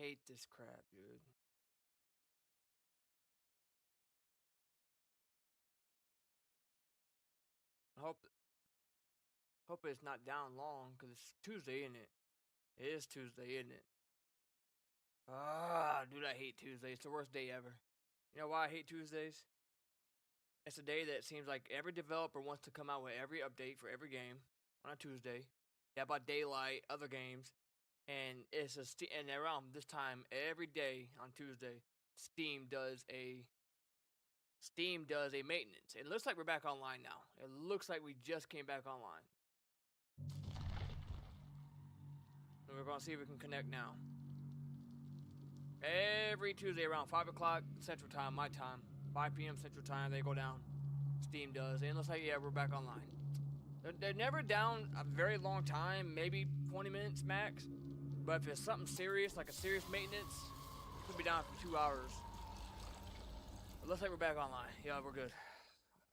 hate this crap, dude. I hope it's not down long, because it's Tuesday, isn't it? It is Tuesday, isn't it? Ah, dude, I hate Tuesdays. It's the worst day ever. You know why I hate Tuesdays? It's a day that seems like every developer wants to come out with every update for every game on a Tuesday. Yeah, about Daylight, other games, and and around this time every day on Tuesday, Steam does a maintenance. It looks like we're back online now. It looks like we just came back online. And we're gonna see if we can connect now. Every Tuesday around 5 o'clock Central Time, my time, 5 p.m. Central Time, they go down. Steam does. And it looks like, yeah, we're back online. They're never down a very long time, maybe 20 minutes max. But if it's something serious, like a serious maintenance, it could be down for 2 hours. It looks like we're back online. Yeah, we're good.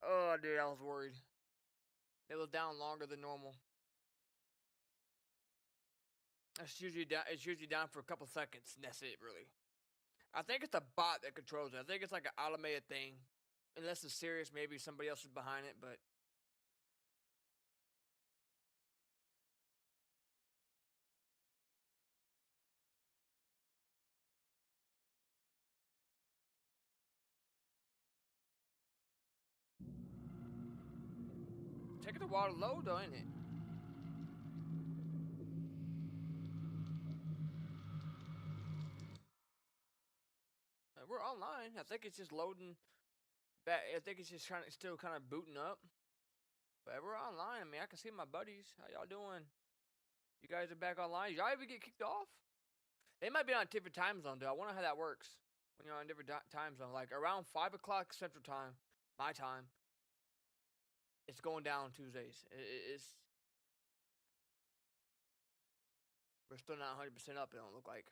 Oh, dude, I was worried. It was down longer than normal. It's usually down for a couple seconds, and that's it, really. I think it's a bot that controls it. I think it's like an automated thing. Unless it's serious, maybe somebody else is behind it, but... Taking a while to load, though, ain't it? We're online. I think it's just loading. I think it's just still kind of booting up. But we're online. I mean, I can see my buddies. How y'all doing? You guys are back online. Y'all ever get kicked off? They might be on a different time zone, though. I wonder how that works when you're on a different time zone. Like around 5 o'clock Central Time, my time, it's going down Tuesdays. It's we're still not 100% up. It don't look like.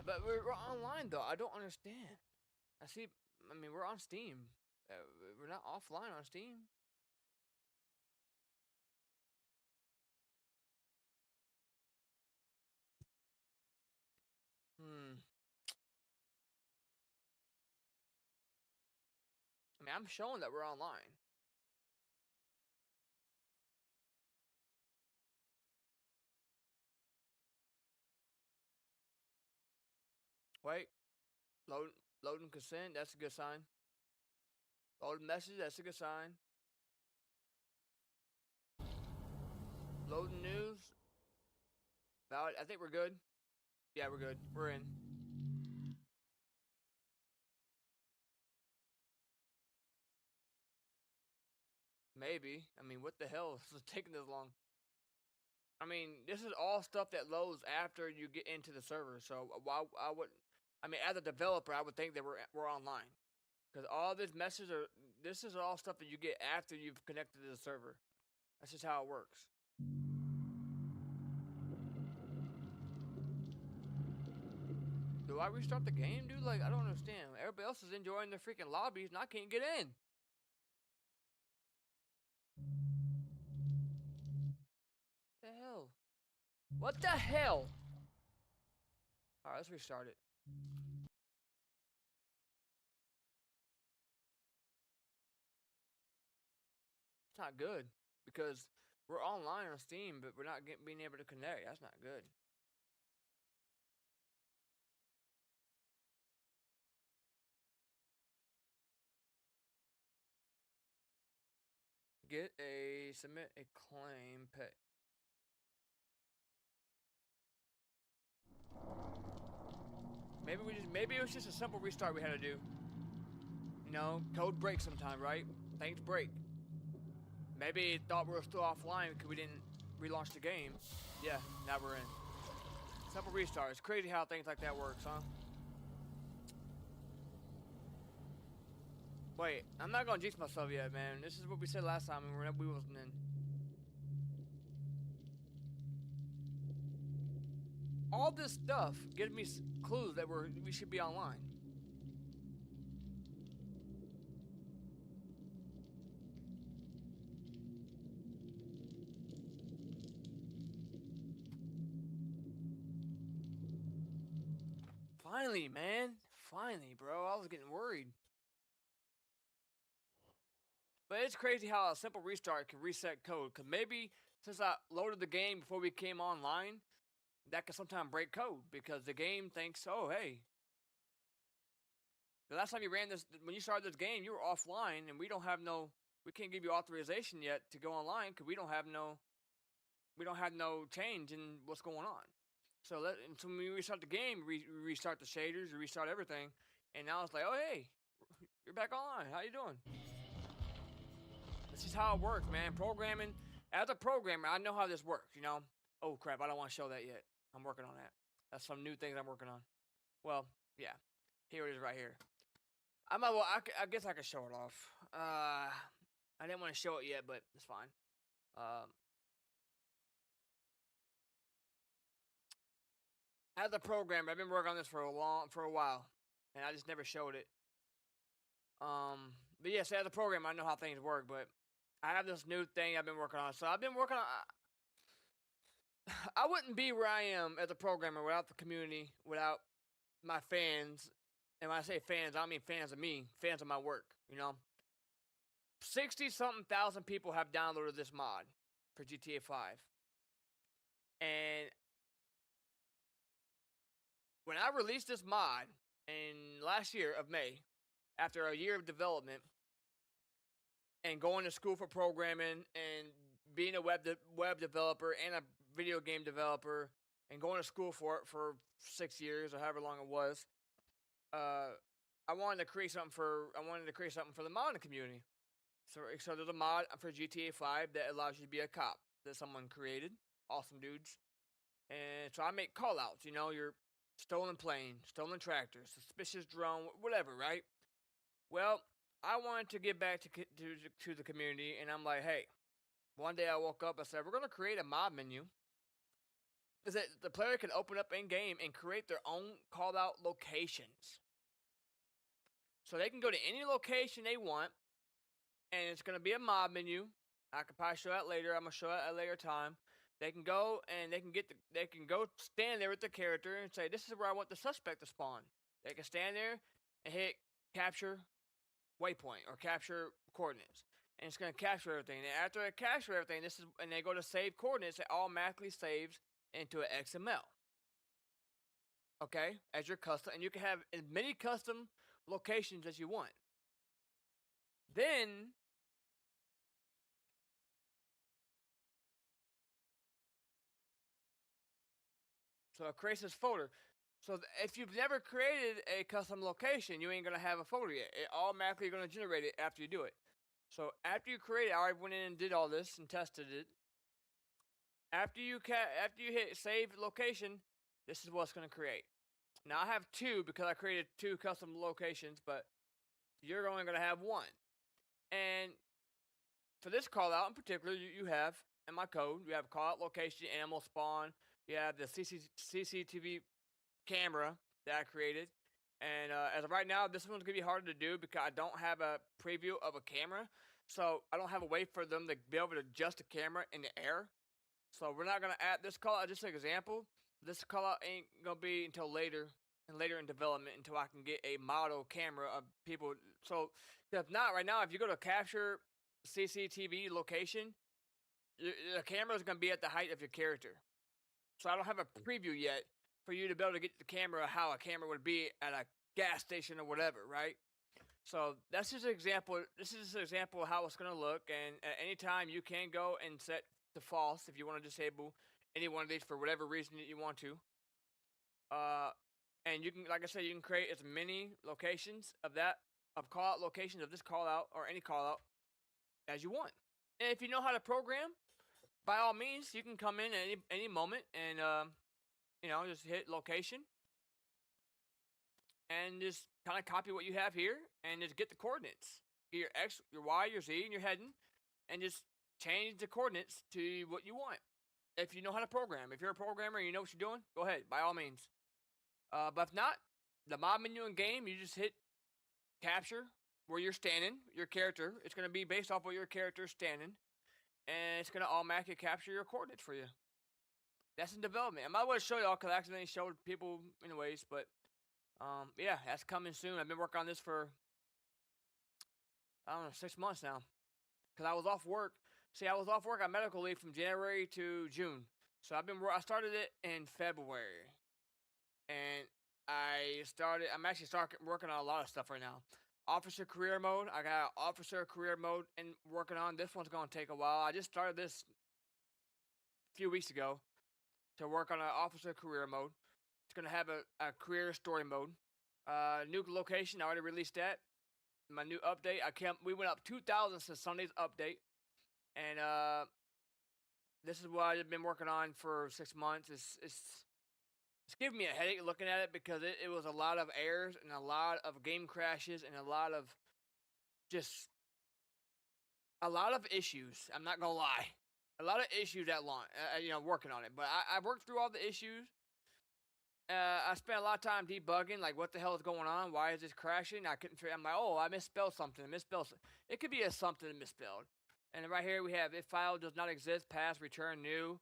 But we're online though. I don't understand. I see. I mean, we're on Steam. We're not offline on Steam. I mean, I'm showing that we're online. Wait, loading consent. That's a good sign. Loading message. That's a good sign. Loading news. Valid. I think we're good. Yeah, we're good. We're in. Maybe. I mean, what the hell is taking this long? I mean, this is all stuff that loads after you get into the server. So why I would, I mean, as a developer, I would think that we're online, because all this message are this is all stuff that you get after you've connected to the server. That's just how it works. Do I restart the game, dude? Like, I don't understand. Everybody else is enjoying their freaking lobbies, and I can't get in. The hell? What the hell? All right, let's restart it. It's not good because we're online on Steam, but we're not being able to connect. That's not good. Submit a claim pay. Maybe it was just a simple restart we had to do. You know, code breaks sometime, right? Things break. Maybe it thought we were still offline because we didn't relaunch the game. Yeah, now we're in. Simple restart. It's crazy how things like that works, huh? Wait, I'm not gonna jinx myself yet, man. This is what we said last time and we wasn't in. All this stuff gives me clues that we should be online. Finally, man. Finally, bro. I was getting worried. But it's crazy how a simple restart can reset code. Because maybe since I loaded the game before we came online, that can sometimes break code. Because the game thinks, oh, hey. The last time you ran this, when you started this game, you were offline, and we can't give you authorization yet to go online because we don't have no change in what's going on. So when we restart the game, we restart the shaders, we restart everything, and now it's like, oh hey, you're back online. How you doing? This is how it works, man. Programming. As a programmer, I know how this works. Oh crap, I don't want to show that yet. I'm working on that. That's some new things I'm working on. Well, yeah, here it is right here. I guess I could show it off. I didn't want to show it yet, but it's fine. As a programmer, I've been working on this for a while, and I just never showed it. But yes, as a programmer, I know how things work, but I have this new thing I've been working on. So I've been working on. I wouldn't be where I am as a programmer without the community, without my fans. And when I say fans, I don't mean fans of me, fans of my work. 60-something thousand people have downloaded this mod for GTA 5. And when I released this mod in last year of May, after a year of development and going to school for programming and being a web developer and a video game developer and going to school for it for 6 years or however long it was, I wanted to create something for the modding community. So there's a mod for GTA 5 that allows you to be a cop that someone created. Awesome dudes. And so I make callouts, your stolen plane, stolen tractor, suspicious drone, whatever, right? Well, I wanted to get back to the community, and I'm like, hey, one day I woke up, I said, we're going to create a mod menu that the player can open up in-game and create their own call-out locations. So they can go to any location they want, and it's going to be a mod menu. I can probably show that later. I'm going to show that at a later time. They can go and they can go stand there with the character and say, this is where I want the suspect to spawn. They can stand there and hit capture waypoint or capture coordinates. And it's going to capture everything. And after it captures everything, and they go to save coordinates, it automatically saves into an XML. Okay? As your custom. And you can have as many custom locations as you want. Then so it creates this folder. So if you've never created a custom location, you ain't going to have a folder yet. It automatically going to generate it after you do it. So after you create it, I already went in and did all this and tested it. After you hit save location, this is what's going to create. Now I have two because I created two custom locations, but you're only going to have one. And for this call out in particular, you have in my code, you have call out location, animal spawn, you have the CCTV camera that I created. And as of right now, this one's going to be harder to do because I don't have a preview of a camera. So I don't have a way for them to be able to adjust the camera in the air. So we're not going to add this call out, just an example. This call out ain't going to be until later in development until I can get a model camera of people. So if not right now, if you go to capture CCTV location, the camera is going to be at the height of your character. So I don't have a preview yet for you to be able to get the camera how a camera would be at a gas station or whatever, right? So that's just an example. This is just an example of how it's going to look. And at any time, you can go and set to false if you want to disable any one of these for whatever reason that you want to. And you can, like I said, you can create as many locations of call out locations of this call out or any call out as you want. And if you know how to program, by all means, you can come in at any moment and just hit location and just kind of copy what you have here and just get the coordinates. Get your X, your Y, your Z, and your heading, and just change the coordinates to what you want. If you know how to program. If you're a programmer and you know what you're doing, go ahead, by all means. But if not, the mod menu in game, you just hit capture where you're standing, your character. It's going to be based off where your character is standing, and it's going to automatically capture your coordinates for you. That's in development. I might want to show y'all because I accidentally showed people anyways, but Yeah, that's coming soon. I've been working on this for, I don't know, 6 months now. Because I was off work. See, I was off work on medical leave from January to June. So I started it in February. And I'm actually working on a lot of stuff right now. Officer career mode. I got officer career mode and working on. This one's going to take a while. I just started this a few weeks ago to work on an officer career mode. It's going to have a career story mode. New location. I already released that. My new update. We went up 2,000 since Sunday's update. And this is what I've been working on for 6 months. It's giving me a headache looking at it because it was a lot of errors and a lot of game crashes and a lot of issues. I'm not gonna lie, a lot of issues that long. Working on it, but I worked through all the issues. I spent a lot of time debugging, like what the hell is going on? Why is this crashing? I couldn't figure. I'm like, oh, I misspelled something. It could be something misspelled. And right here we have if file does not exist, pass, return new,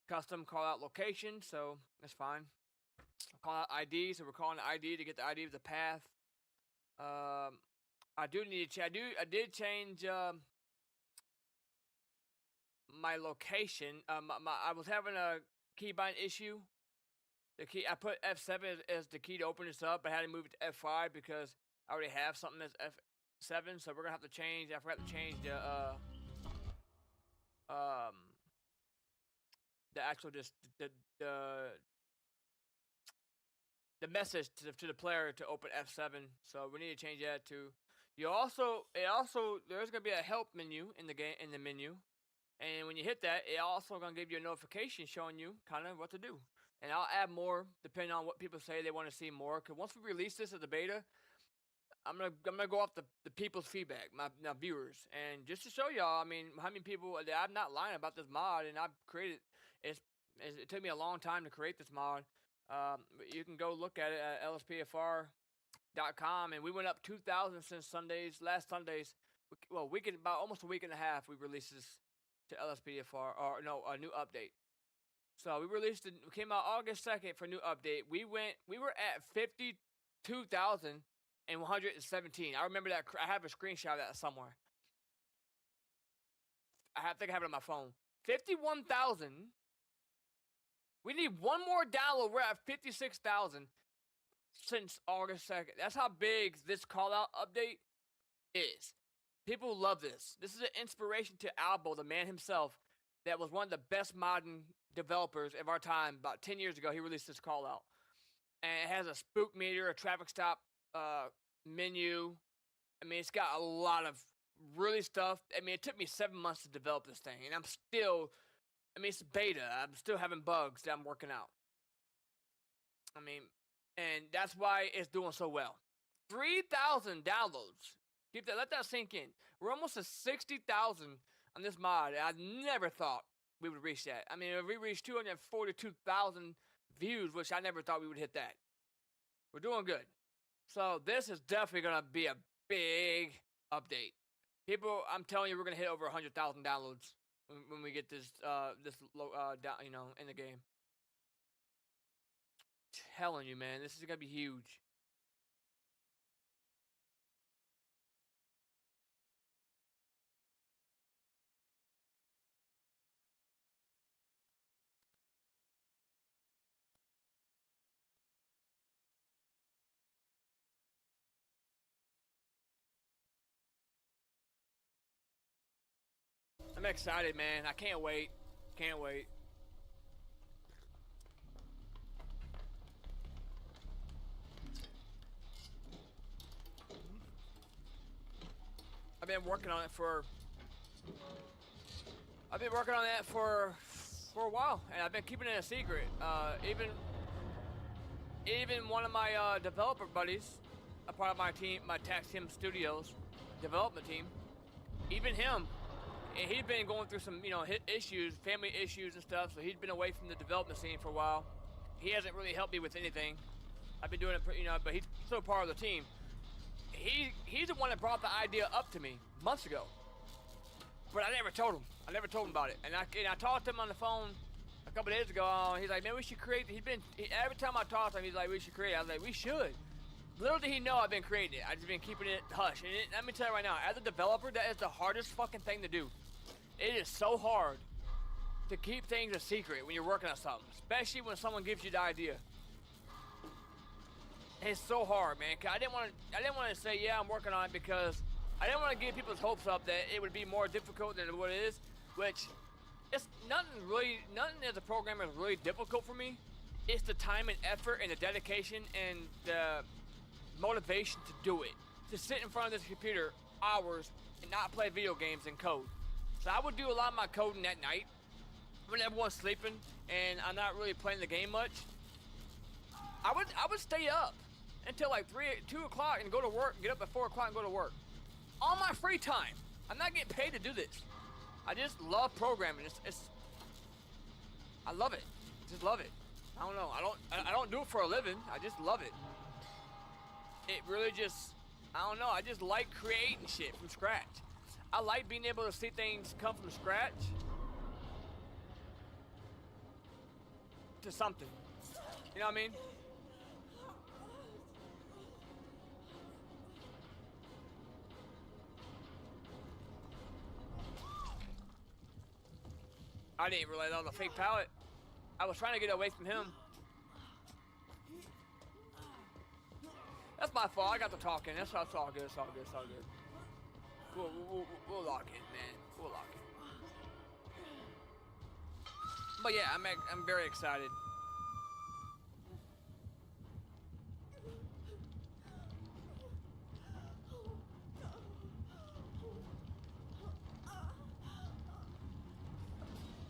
custom call out location. So that's fine. Call out ID. So we're calling the ID to get the ID of the path. I do need to. I did change my location. I was having a keybind issue. The key I put F7 as the key to open this up, but I had to move it to F5 because I already have something as F7. So we're gonna have to change. I forgot to change the actual the message to the player to open F7. So we need to change that to. There's gonna be a help menu in the menu, and when you hit that, it also gonna give you a notification showing you kind of what to do. And I'll add more depending on what people say they want to see more. Cause once we release this as a beta, I'm gonna go off the people's feedback, my viewers, and just to show y'all. I mean, how many people? I'm not lying about this mod, and I've created. It took me a long time to create this mod. You can go look at it at lspfr.com, and we went up 2,000 since last Sundays. Well, about almost a week and a half. We released this to LSPFR, or no, a new update. So we came out August 2nd for a new update. We were at 52,117. I remember that. I have a screenshot of that somewhere. I think I have it on my phone. 51,000. We need one more download. We're at 56,000 since August 2nd. That's how big this call-out update is. People love this. This is an inspiration to Albo, the man himself, that was one of the best modern developers of our time. About 10 years ago, he released this call-out. And it has a spook meter, a traffic stop menu. I mean, it's got a lot of really stuff. I mean, it took me 7 months to develop this thing, and it's beta. I'm still having bugs that I'm working out. I mean, and that's why it's doing so well. 3,000 downloads. Let that sink in. We're almost at 60,000 on this mod. I never thought we would reach that. I mean, if we reached 242,000 views, which I never thought we would hit that. We're doing good. So this is definitely going to be a big update. People, I'm telling you, we're going to hit over 100,000 downloads when we get this in the game. Telling you, man, this is going to be huge. I'm excited, man. I can't wait. Can't wait. I've been working on that for a while, and I've been keeping it a secret. Even one of my developer buddies, a part of my team, my Tax Him Studios development team, even him, and he'd been going through some, issues, family issues and stuff, so he's been away from the development scene for a while. He hasn't really helped me with anything. I've been doing it, but he's still part of the team. He's the one that brought the idea up to me months ago, but I never told him. About it, and I talked to him on the phone a couple days ago. He's like, man, we should create. Every time I talk to him, he's like, we should create. I was like, we should. Little did he know I've been creating it. I've just been keeping it hush. And let me tell you right now, as a developer, that is the hardest fucking thing to do. It is so hard to keep things a secret when you're working on something, especially when someone gives you the idea. It's so hard, man. 'Cause I didn't want to say, yeah, I'm working on it, because I didn't want to get people's hopes up that it would be more difficult than what it is, which it's nothing as a programmer is really difficult for me. It's the time and effort and the dedication and the motivation to do it. To sit in front of this computer hours and not play video games and code. So I would do a lot of my coding at night when everyone's sleeping and I'm not really playing the game much. I would stay up until like 2 o'clock and go to work, get up at 4 o'clock and go to work. On my free time. I'm not getting paid to do this. I just love programming. I love it. Just love it. I don't know. I don't do it for a living. I just love it. It really just, I don't know. I just like creating shit from scratch. I like being able to see things come from scratch to something. You know what I mean? I didn't realize that was a fake pallet. I was trying to get away from him. That's my fault. I got to talking. That's all good. It's all good. It's all good. We'll lock in, man. We'll lock in. But yeah, I'm very excited.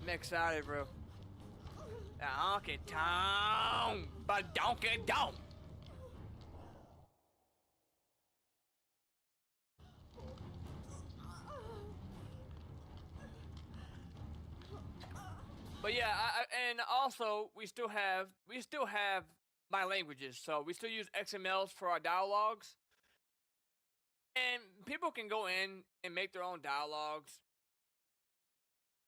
I'm excited, bro. Donkey Kong, but Donkey Kong. But yeah, and also we still have my languages, so we still use XMLs for our dialogues, and people can go in and make their own dialogues.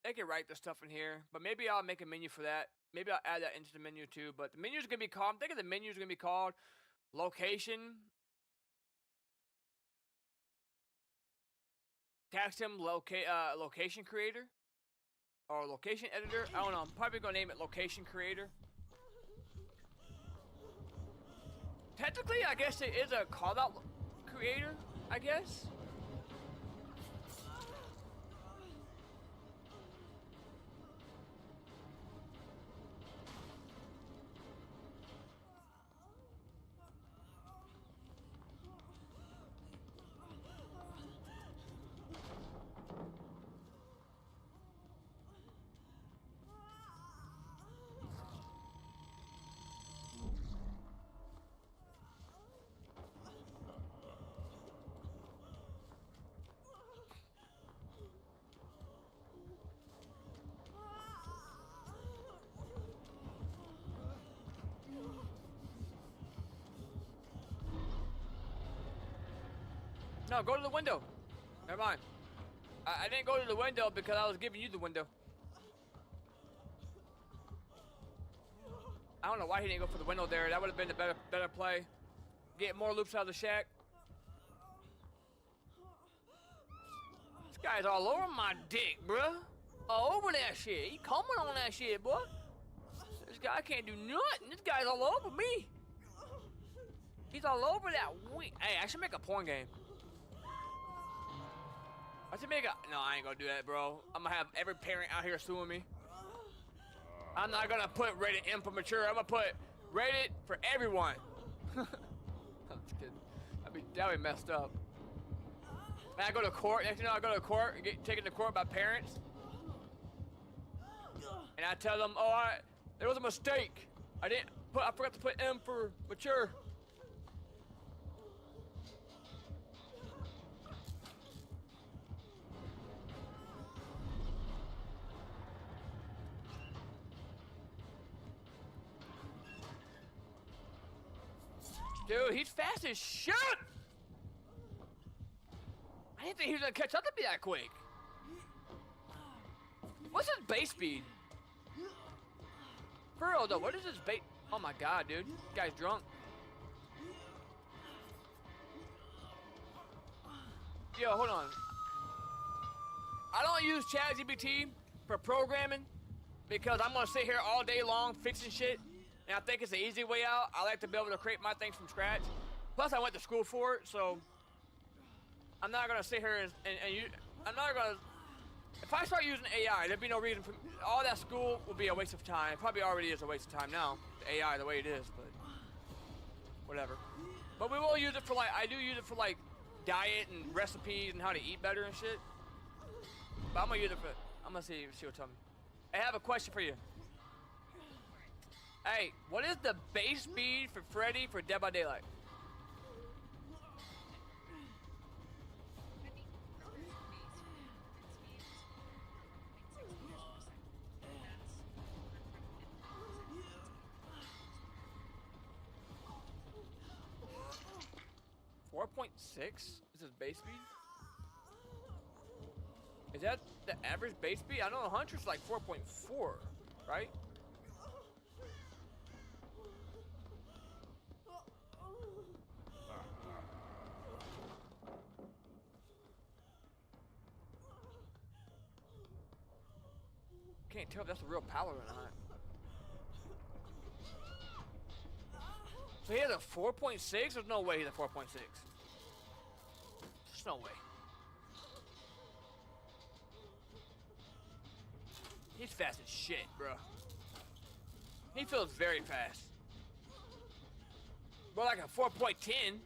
They can write the stuff in here, but maybe I'll make a menu for that. Maybe I'll add that into the menu too. But the menu's gonna be called. I'm thinking the menu's gonna be called location. Tax him location creator or location editor. I don't know. I'm probably gonna name it location creator. Technically, I guess it is a call out creator. I guess. No, go to the window. Never mind. I didn't go to the window because I was giving you the window. I don't know why he didn't go for the window there. That would have been the better play. Get more loops out of the shack. This guy's all over my dick, bruh. All over that shit. He coming on that shit, boy. This guy can't do nothing. This guy's all over me. He's all over that week. Hey, I should make a porn game. I should make a... No, I ain't gonna do that, bro. I'm gonna have every parent out here suing me. I'm not gonna put rated M for mature. I'm gonna put rated for everyone. I'm just kidding. That'd be messed up. And I go to court. Next thing you know, I go to court and get taken to court by parents. And I tell them, oh, there was a mistake. I forgot to put M for mature. Dude, he's fast as shit! I didn't think he was gonna catch up to me that quick. What's his base speed? For real though, what is his base? Oh my god, dude. This guy's drunk. yo, hold on. I don't use ChatGPT for programming because I'm gonna sit here all day long fixing shit, and I think it's the easy way out. I like to be able to create my things from scratch. Plus, I went to school for it, so I'm not gonna sit here and you. I'm not gonna. If I start using AI, there'd be no reason for all that school will be a waste of time. It probably already is a waste of time now. The AI the way it is, but whatever. But we will use it for like I do use it for like diet and recipes and how to eat better and shit. But I'm gonna use it for. I'm gonna see what's tell me. I have a question for you. Hey, what is the base speed for Freddy for Dead by Daylight? .6 is his base speed? Is that the average base speed? I know the Hunter's like 4.4, right? Can't tell if that's a real power or not. So he has a 4.6? There's no way he's a 4.6. There's no way. He's fast as shit, bro. He feels very fast. Bro, like a 4.10.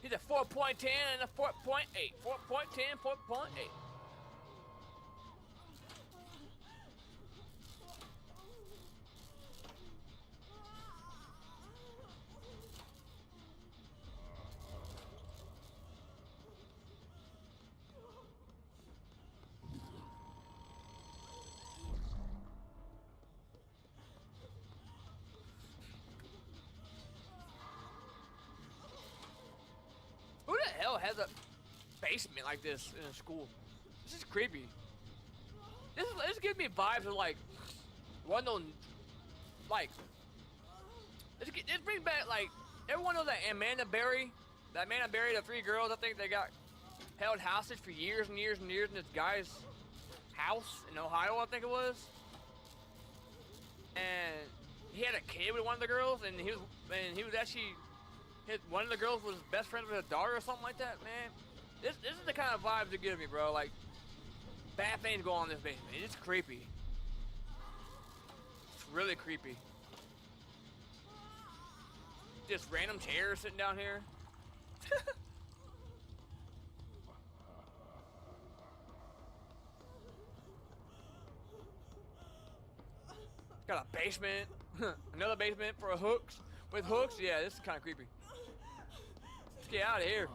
He's a 4.10 and a 4.8. 4.10, 4.8. Who the hell has a basement like this in a school? This is creepy. This gives me vibes of like one of those, like this brings back like everyone knows that Amanda Berry, the 3 girls I think they got held hostage for years and years and years in this guy's house in Ohio, I think it was. And he had a kid with one of the girls, and he was actually one of the girls was best friends with his daughter or something like that. Man, this is the kind of vibes it gives me, bro. Like bad things go on in this basement. It's creepy. It's really creepy. Just random chairs sitting down here. Got a basement, another basement for hooks. With hooks, yeah, this is kind of creepy. Let's get out of here.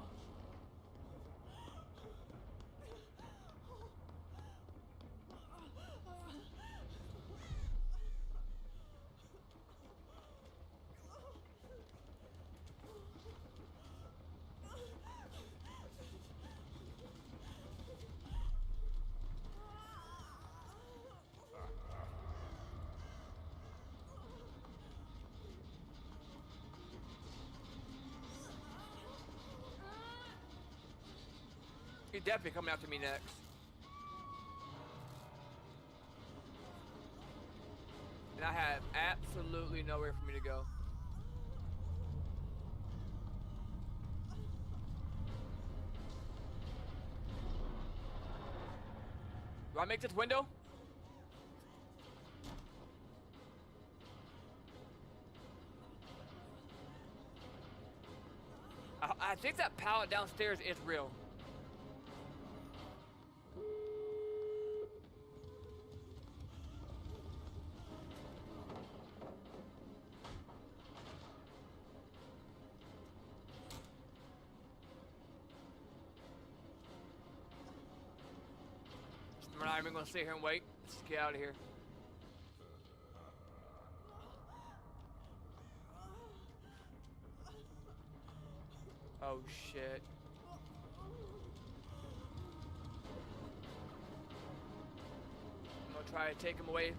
He's definitely coming after me next. And I have absolutely nowhere for me to go. Do I make this window? I think that pallet downstairs is real. We're not even gonna sit here and wait. Let's get out of here. Oh shit. I'm gonna try to take him away.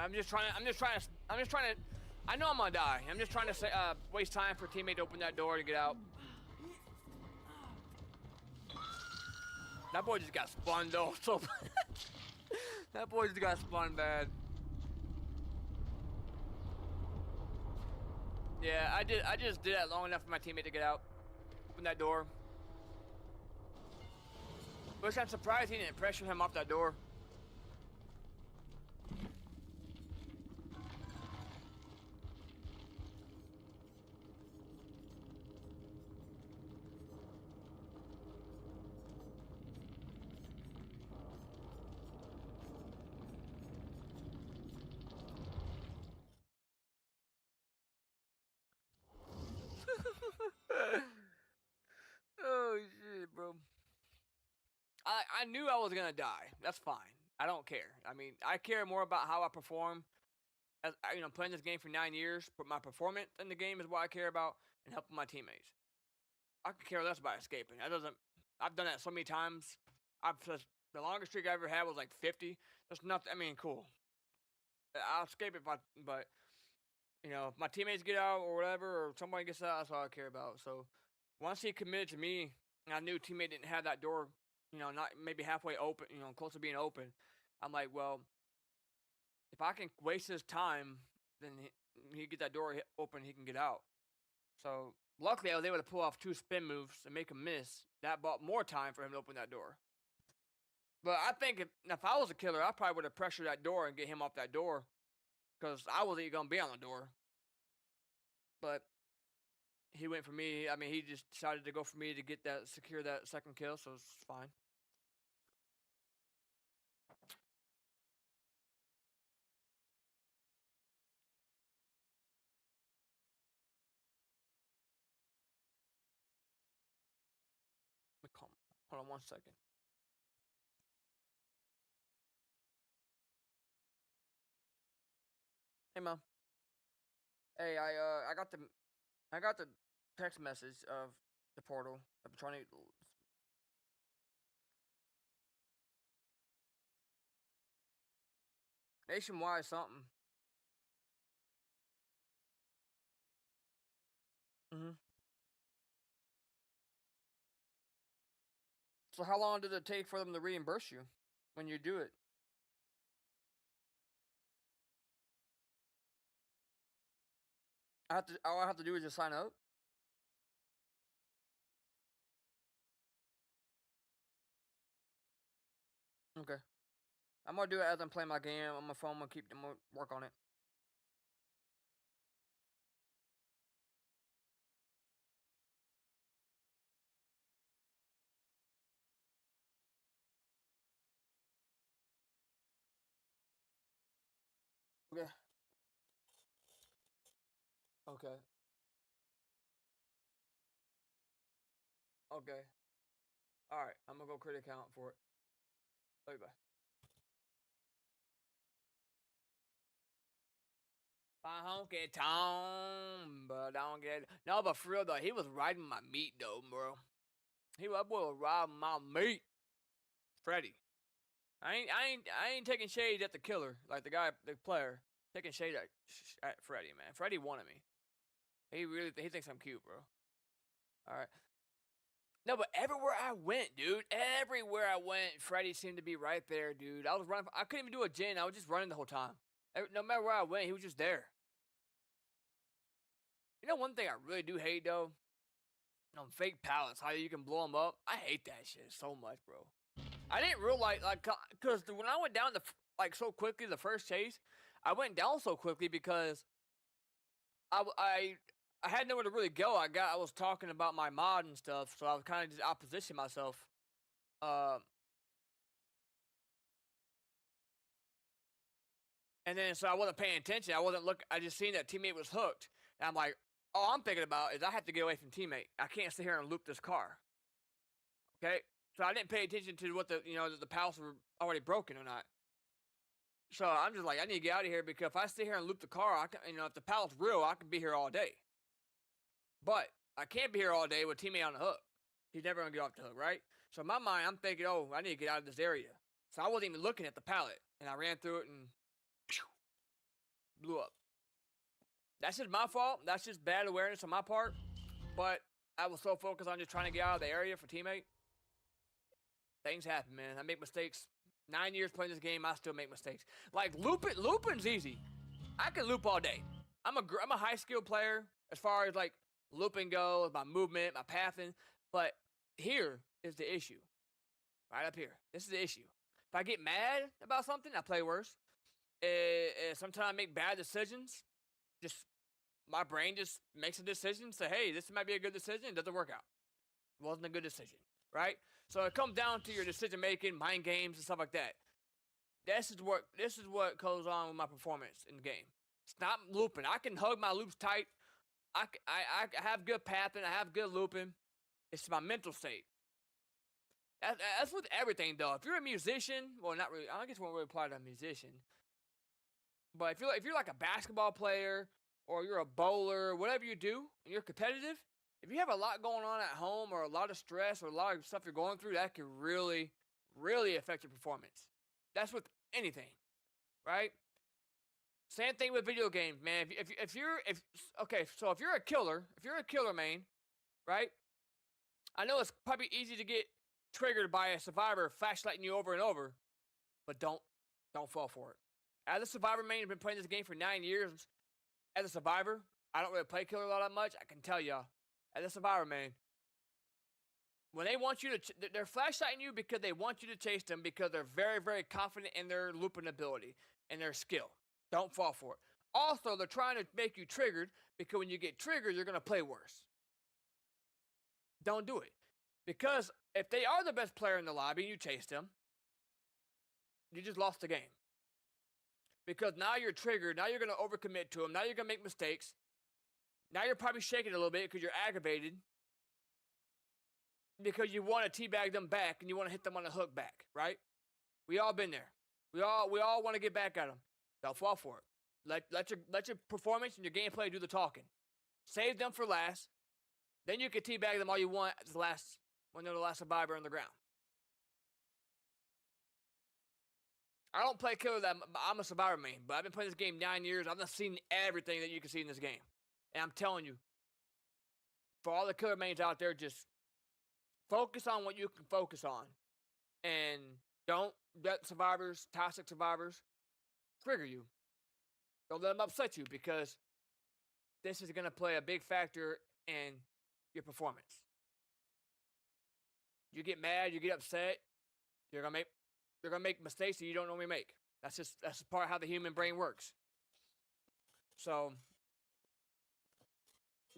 I'm just trying to. I know I'm gonna die. I'm just trying to say, waste time for a teammate to open that door to get out. That boy just got spun though. So that boy just got spun bad. Yeah, I just did that long enough for my teammate to get out. Open that door. Which I'm surprised he didn't pressure him off that door. Oh shit, bro. I knew I was gonna die. That's fine. I don't care. I mean, I care more about how I perform. As playing this game for 9 years, but my performance in the game is what I care about, and helping my teammates. I could care less about escaping. That doesn't. I've done that so many times. The longest streak I ever had was like 50. That's nothing. I mean, cool. I'll escape but if my teammates get out or whatever, or somebody gets out, that's all I care about. So once he committed to me, and I knew teammate didn't have that door, not maybe halfway open, close to being open. I'm like, well, if I can waste his time, then he get that door open, he can get out. So luckily, I was able to pull off 2 spin moves and make him miss. That bought more time for him to open that door. But I think if I was a killer, I probably would have pressured that door and get him off that door, because I wasn't even gonna be on the door. But he went for me. I mean, he just decided to go for me to secure that second kill, so it's fine. Let me call him. Hold on 1 second. Hey, Mom. Hey, I got the text message of the portal. I'm trying to nationwide something. Mhm. So how long did it take for them to reimburse you when you do it? All I have to do is just sign up. Okay. I'm gonna do it as I'm playing my game on my phone. I'm gonna work on it. Okay. Okay. Okay. All right. I'm gonna go create an account for it. Bye bye. My honky tonk, but I don't get it. No, but for real though, he was riding my meat though, bro. That boy was riding my meat. Freddy. I ain't taking shade at the killer, like the player. Taking shade at Freddy, man. Freddy wanted me. He thinks I'm cute, bro. All right. No, but everywhere I went, dude, everywhere I went, Freddy seemed to be right there, dude. I was running. I couldn't even do a gen. I was just running the whole time. No matter where I went, he was just there. One thing I really do hate though, on fake pallets, how you can blow them up. I hate that shit so much, bro. I didn't realize, because when I went down so quickly the first chase, I went down so quickly because I had nowhere to really go. I was talking about my mod and stuff, so I was kind of just opposition myself. Um, and then so I wasn't paying attention. I wasn't looking. I just seen that teammate was hooked, and I'm like, all I'm thinking about is I have to get away from teammate. I can't sit here and loop this car. Okay, so I didn't pay attention to what the pallets were already broken or not. So I'm just like, I need to get out of here, because if I sit here and loop the car, I can, if the pallet's real, I can be here all day. But I can't be here all day with teammate on the hook. He's never gonna get off the hook, right? So in my mind, I'm thinking, oh, I need to get out of this area. So I wasn't even looking at the pallet, and I ran through it, and blew up. That's just my fault. That's just bad awareness on my part. But I was so focused on just trying to get out of the area for teammate. Things happen, man. I make mistakes. 9 years playing this game, I still make mistakes. Like looping's easy. I can loop all day. I'm a high skill player as far as like looping goes, my movement, my pathing. But here is the issue. Right up here. This is the issue. If I get mad about something, I play worse. Sometimes I make bad decisions. Just my brain just makes a decision. Say, hey, this might be a good decision. It doesn't work out. It wasn't a good decision, right? So it comes down to your decision making, mind games, and stuff like that. This is what goes on with my performance in the game. It's not looping. I can hug my loops tight. I have good pathing. I have good looping. It's my mental state. That's with everything, though. If you're a musician, well, not really. I guess it won't really apply to a musician. But if you're like a basketball player or you're a bowler, whatever you do, and you're competitive, if you have a lot going on at home or a lot of stress or a lot of stuff you're going through, that can really, really affect your performance. That's with anything, right? Same thing with video games, man. If you're a killer main, right? I know it's probably easy to get triggered by a survivor flashlighting you over and over, but don't fall for it. As a survivor main, I've been playing this game for 9 years. As a survivor, I don't really play killer all that much. I can tell y'all, as a survivor main, when they want you to, they're flashlighting you because they want you to chase them because they're very, very confident in their looping ability and their skill. Don't fall for it. Also, they're trying to make you triggered because when you get triggered, you're going to play worse. Don't do it. Because if they are the best player in the lobby and you chase them, you just lost the game. Because now you're triggered. Now you're going to overcommit to them. Now you're going to make mistakes. Now you're probably shaking a little bit because you're aggravated. Because you want to teabag them back and you want to hit them on the hook back, right? We all been there. We all want to get back at them. Don't fall for it. Let your performance and your gameplay do the talking. Save them for last. Then you can teabag them all you want when they're the last survivor on the ground. I don't play killer that I'm a survivor main, but I've been playing this game 9 years. I've seen everything that you can see in this game. And I'm telling you, for all the killer mains out there, just focus on what you can focus on. And don't let toxic survivors, trigger you. Don't let them upset you because this is going to play a big factor in your performance. You get mad, you get upset, you're going to make mistakes that you don't normally make. That's part of how the human brain works. So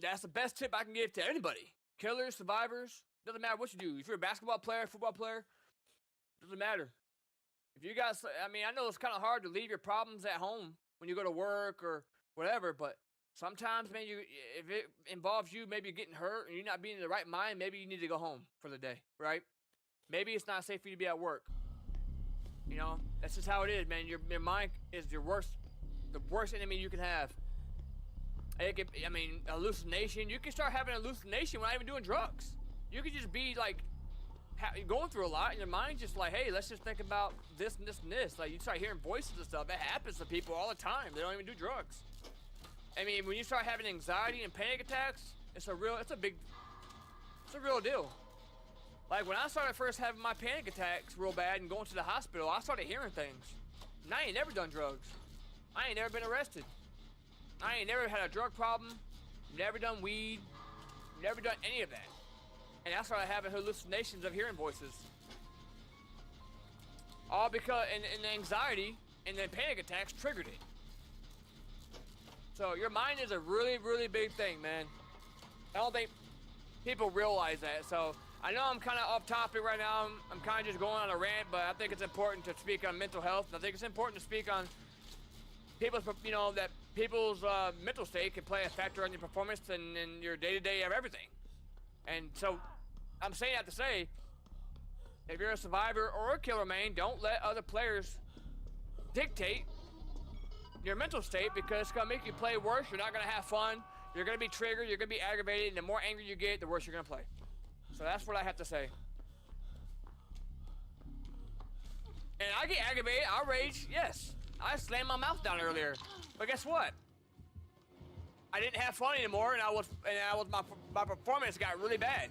that's the best tip I can give to anybody. Killers, survivors, doesn't matter what you do. If you're a basketball player, football player, doesn't matter. If you guys, I know it's kind of hard to leave your problems at home when you go to work or whatever, but sometimes, man, if it involves you maybe getting hurt and you're not being in the right mind, maybe you need to go home for the day, right? Maybe it's not safe for you to be at work. You know, that's just how it is, man. Your mind is the worst enemy you can have. Hallucination. You can start having an hallucination without even doing drugs. You could just be like going through a lot, and your mind's just like, hey, let's just think about this and this and this. Like you start hearing voices and stuff. That happens to people all the time. They don't even do drugs. I mean, when you start having anxiety and panic attacks, it's a real deal. Like when I started first having my panic attacks real bad and going to the hospital, I started hearing things. And I ain't never done drugs. I ain't never been arrested. I ain't never had a drug problem. Never done weed. Never done any of that. And I started having hallucinations of hearing voices. All because, and the anxiety and the panic attacks triggered it. So your mind is a really, really big thing, man. I don't think people realize that. So I know I'm kind of off topic right now. I'm kind of just going on a rant, but I think it's important to speak on mental health. I think it's important to speak on people's mental state can play a factor on your performance and your day-to-day of everything. And so I'm saying that to say, if you're a survivor or a killer main, don't let other players dictate your mental state because it's going to make you play worse. You're not going to have fun. You're going to be triggered. You're going to be aggravated. And the more angry you get, the worse you're going to play. So that's what I have to say. And I get aggravated. I'll rage, yes. I slammed my mouth down earlier. But guess what? I didn't have fun anymore, and my performance got really bad.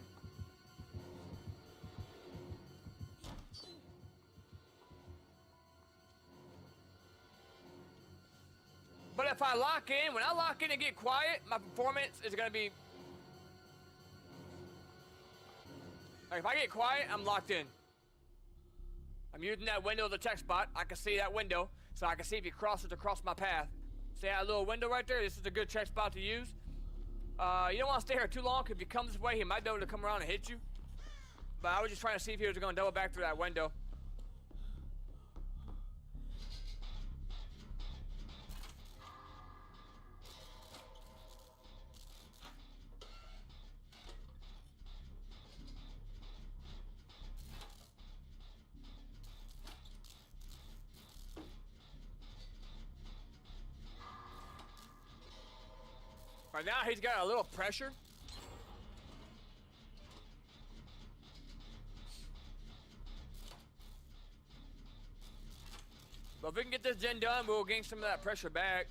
But if I lock in, when I lock in and get quiet, my performance is gonna be. Like if I get quiet, I'm locked in. I'm using that window of the check spot. I can see that window, so I can see if he crosses across my path. See that little window right there? This is a good check spot to use. You don't want to stay here too long, because if he comes this way, he might be able to come around and hit you. But I was just trying to see if he was going to double back through that window. Right now, he's got a little pressure. But if we can get this gen done, we'll gain some of that pressure back.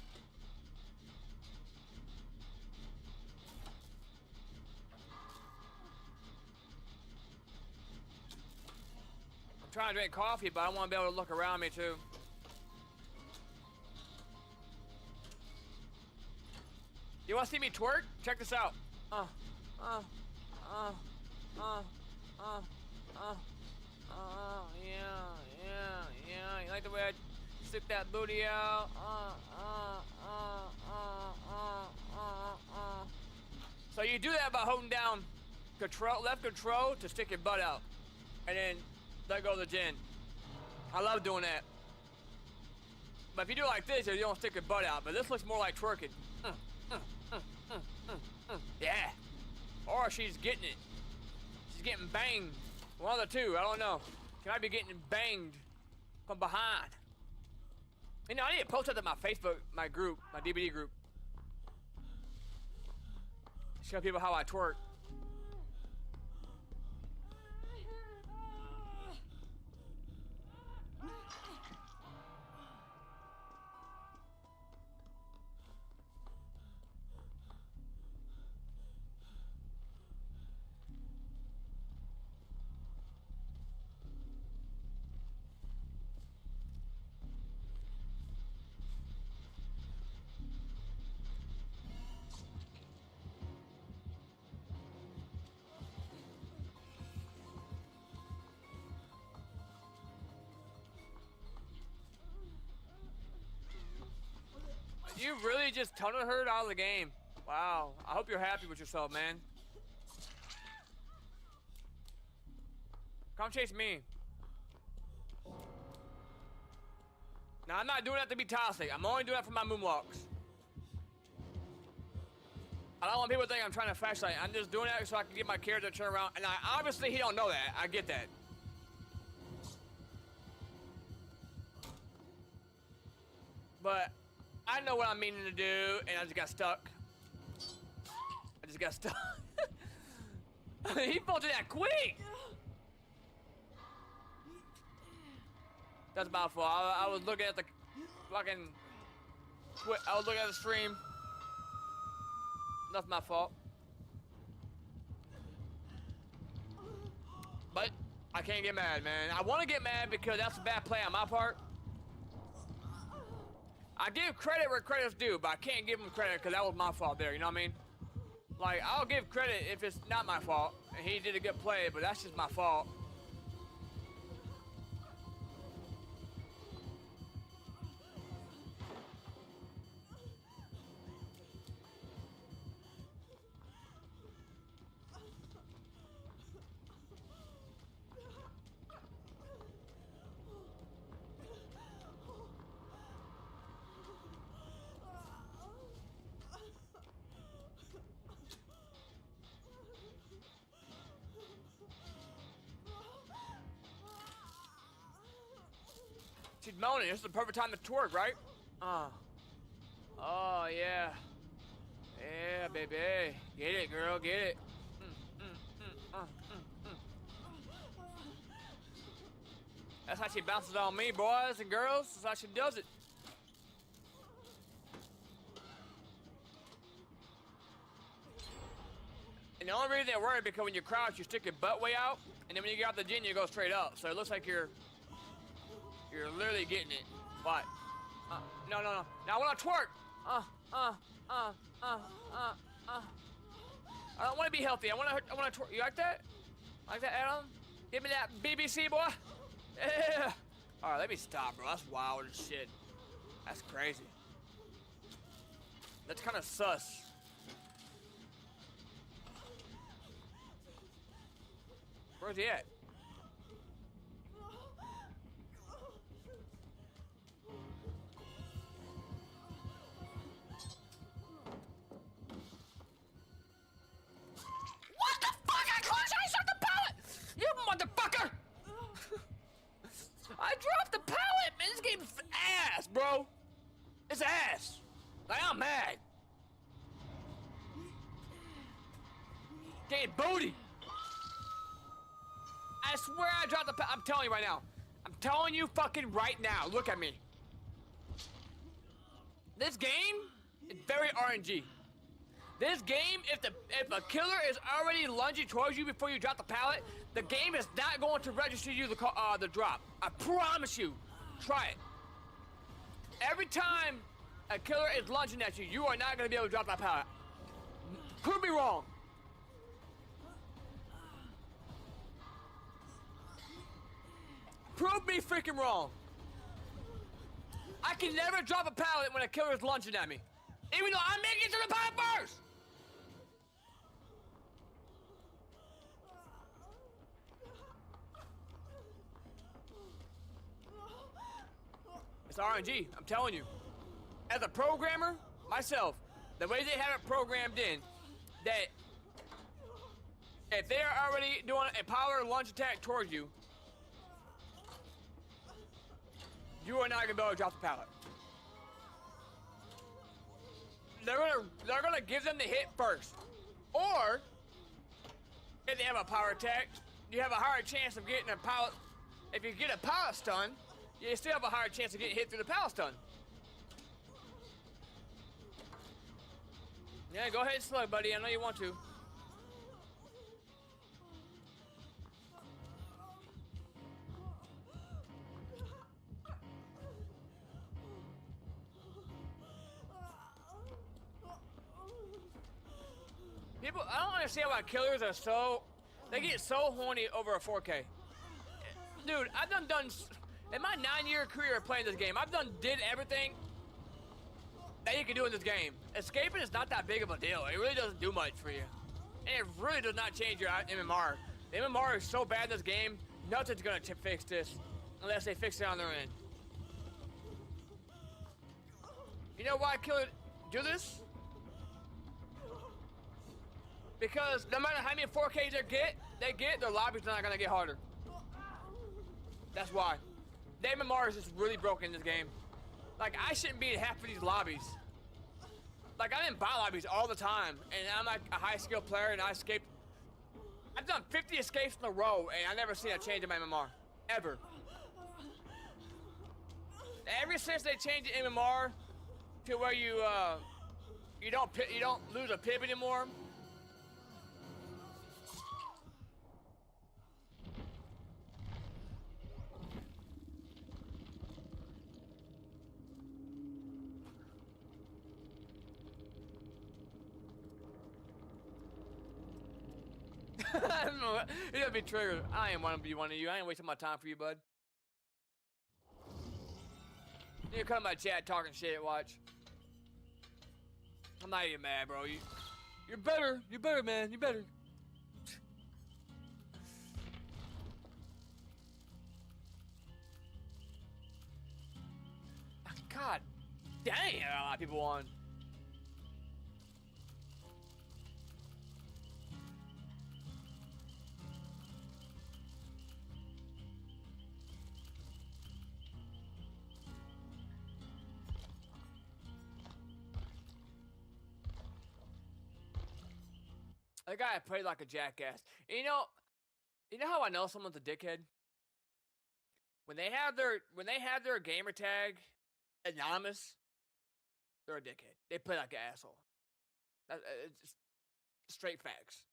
I'm trying to drink coffee, but I want to be able to look around me too. You want to see me twerk? Check this out. Yeah. You like the way I stick that booty out? So you do that by holding down left control to stick your butt out, and then let go of the gin. I love doing that. But if you do it like this, you don't stick your butt out. But this looks more like twerking. Yeah. Or she's getting it. She's getting banged. One of the two, I don't know. She might be getting banged from behind. You know, I need to post that to my Facebook, my group, my DVD group. Show people how I twerk. You really just tunnel her out of the game. Wow. I hope you're happy with yourself, man. Come chase me. Now, I'm not doing that to be toxic. I'm only doing that for my moonwalks. I don't want people to think I'm trying to flashlight. I'm just doing that so I can get my character to turn around. And obviously, he don't know that. I get that. But I know what I'm meaning to do, and I just got stuck. He bolted that quick! That's my fault. I was looking at the fucking... I was looking at the stream. That's my fault. But I can't get mad, man. I want to get mad because that's a bad play on my part. I give credit where credit's due, but I can't give him credit because that was my fault there, you know what I mean? Like, I'll give credit if it's not my fault, and he did a good play, but that's just my fault. She's moaning. This is the perfect time to twerk, right? Oh, yeah. Yeah, baby. Get it, girl. Get it. That's how she bounces on me, boys and girls. That's how she does it. And the only reason it worked because when you crouch, you stick your butt way out, and then when you get out the gym, you go straight up. So it looks like you're literally getting it. What? No. Now I want to twerk. I don't want to be healthy. I want to twerk. You like that? Like that, Adam? Give me that BBC, boy. Yeah. All right, let me stop, bro. That's wild as shit. That's crazy. That's kind of sus. Where's he at? What the fuck? I shot the pallet! You motherfucker! I dropped the pallet, man. This game's ass, bro. It's ass. Like, I'm mad. Getting booty. I swear I dropped the pallet. I'm telling you right now. I'm telling you fucking right now. Look at me. This game is very RNG. This game, if a killer is already lunging towards you before you drop the pallet, the game is not going to register you the drop. I promise you. Try it. Every time a killer is lunging at you, you are not going to be able to drop that pallet. Prove me wrong. Prove me freaking wrong. I can never drop a pallet when a killer is lunging at me. Even though I'm making it to the pallet first. It's RNG, I'm telling you. As a programmer, myself, the way they have it programmed in, that if they're already doing a power launch attack towards you, you are not gonna be able to drop the pallet. They're gonna give them the hit first. Or, if they have a power attack, you have a higher chance of getting a pallet. If you get a pallet stun, you still have a higher chance of getting hit through the pallet stun. Yeah, go ahead and slug, buddy. I know you want to. People, I don't understand why killers are so... They get so horny over a 4K. Dude, I've done... In my 9-year career of playing this game, did everything that you can do in this game. Escaping is not that big of a deal. It really doesn't do much for you. And it really does not change your MMR. The MMR is so bad in this game, nothing's gonna fix this unless they fix it on their end. You know why killers do this? Because no matter how many 4Ks they get, their lobbies are not gonna get harder. That's why. The MMR is just really broken in this game. Like, I shouldn't be in half of these lobbies. Like, I'm in bot lobbies all the time, and I'm like a high skill player, and I escaped. I've done 50 escapes in a row, and I've never seen a change in my MMR. Ever. Ever since they changed the MMR to where you don't lose a pip anymore. You gotta be triggered. I ain't want to be one of you. I ain't wasting my time for you, bud. You come to my chat talking shit, watch. I'm not even mad, bro. You're better. You're better, man. You're better. God dang, a lot of people on. That guy played like a jackass. You know how I know someone's a dickhead? When they have their gamer tag anonymous, they're a dickhead. They play like an asshole. It's straight facts.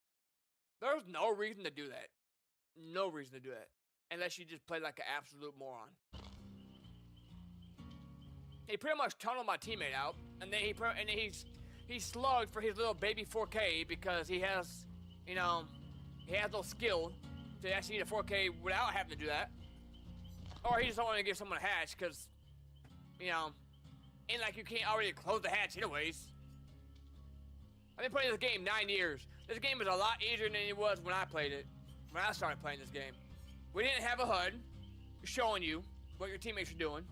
There's no reason to do that. No reason to do that. Unless you just play like an absolute moron. He pretty much tunneled my teammate out, and then he slugged for his little baby 4K because he has, you know, he has no skill to actually get a 4K without having to do that. Or he just don't want to give someone a hatch because, you know, ain't like you can't already close the hatch anyways. I've been playing this game 9 years. This game is a lot easier than it was when I played it. When I started playing this game. We didn't have a HUD showing you what your teammates are doing.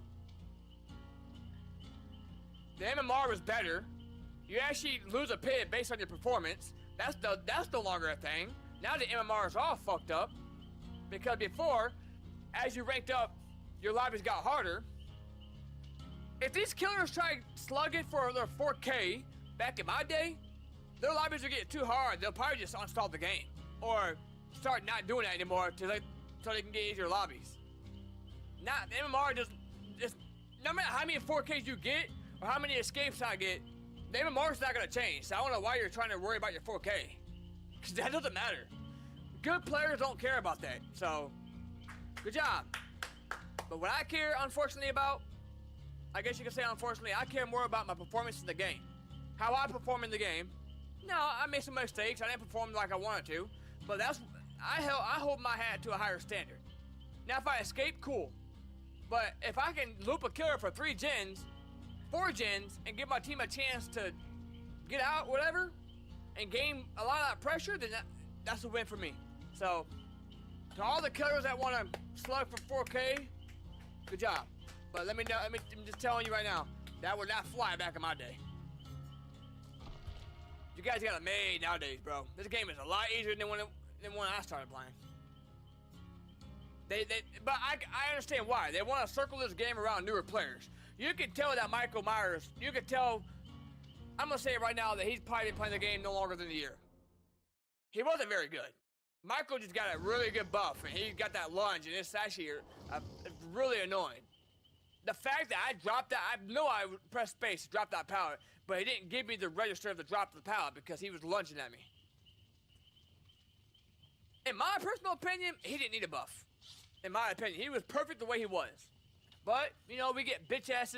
The MMR was better. You actually lose a pit based on your performance. That's no longer a thing. Now the MMR is all fucked up. Because before, as you ranked up, your lobbies got harder. If these killers try slugging for their 4K back in my day, their lobbies are getting too hard. They'll probably just uninstall the game. Or start not doing that anymore so they can get easier lobbies. Now, the MMR just no matter how many 4Ks you get, or how many escapes I get, the MMR is not gonna change. So I don't know why you're trying to worry about your 4K. Because that doesn't matter. Good players don't care about that. So, good job. But what I care, unfortunately, about, I guess you could say unfortunately, I care more about my performance in the game. How I perform in the game. No, I made some mistakes. I didn't perform like I wanted to. But I hold my hat to a higher standard. Now, if I escape, cool. But if I can loop a killer for 3 gens, 4 gens, and give my team a chance to get out, whatever, and gain a lot of that pressure, then that's a win for me. So, to all the killers that want to slug for 4K, good job. But let me know, I'm just telling you right now, that would not fly back in my day. You guys got it made nowadays, bro. This game is a lot easier than when I started playing. But I understand why. They want to circle this game around newer players. You can tell that Michael Myers, you can tell, I'm going to say it right now, that he's probably been playing the game no longer than a year. He wasn't very good. Michael just got a really good buff, and he got that lunge, and it's actually really annoying. The fact that I dropped that, I know I pressed space to drop that pallet, but he didn't give me the register to drop the pallet because he was lunging at me. In my personal opinion, he didn't need a buff. In my opinion, he was perfect the way he was. But, you know, we get bitch-ass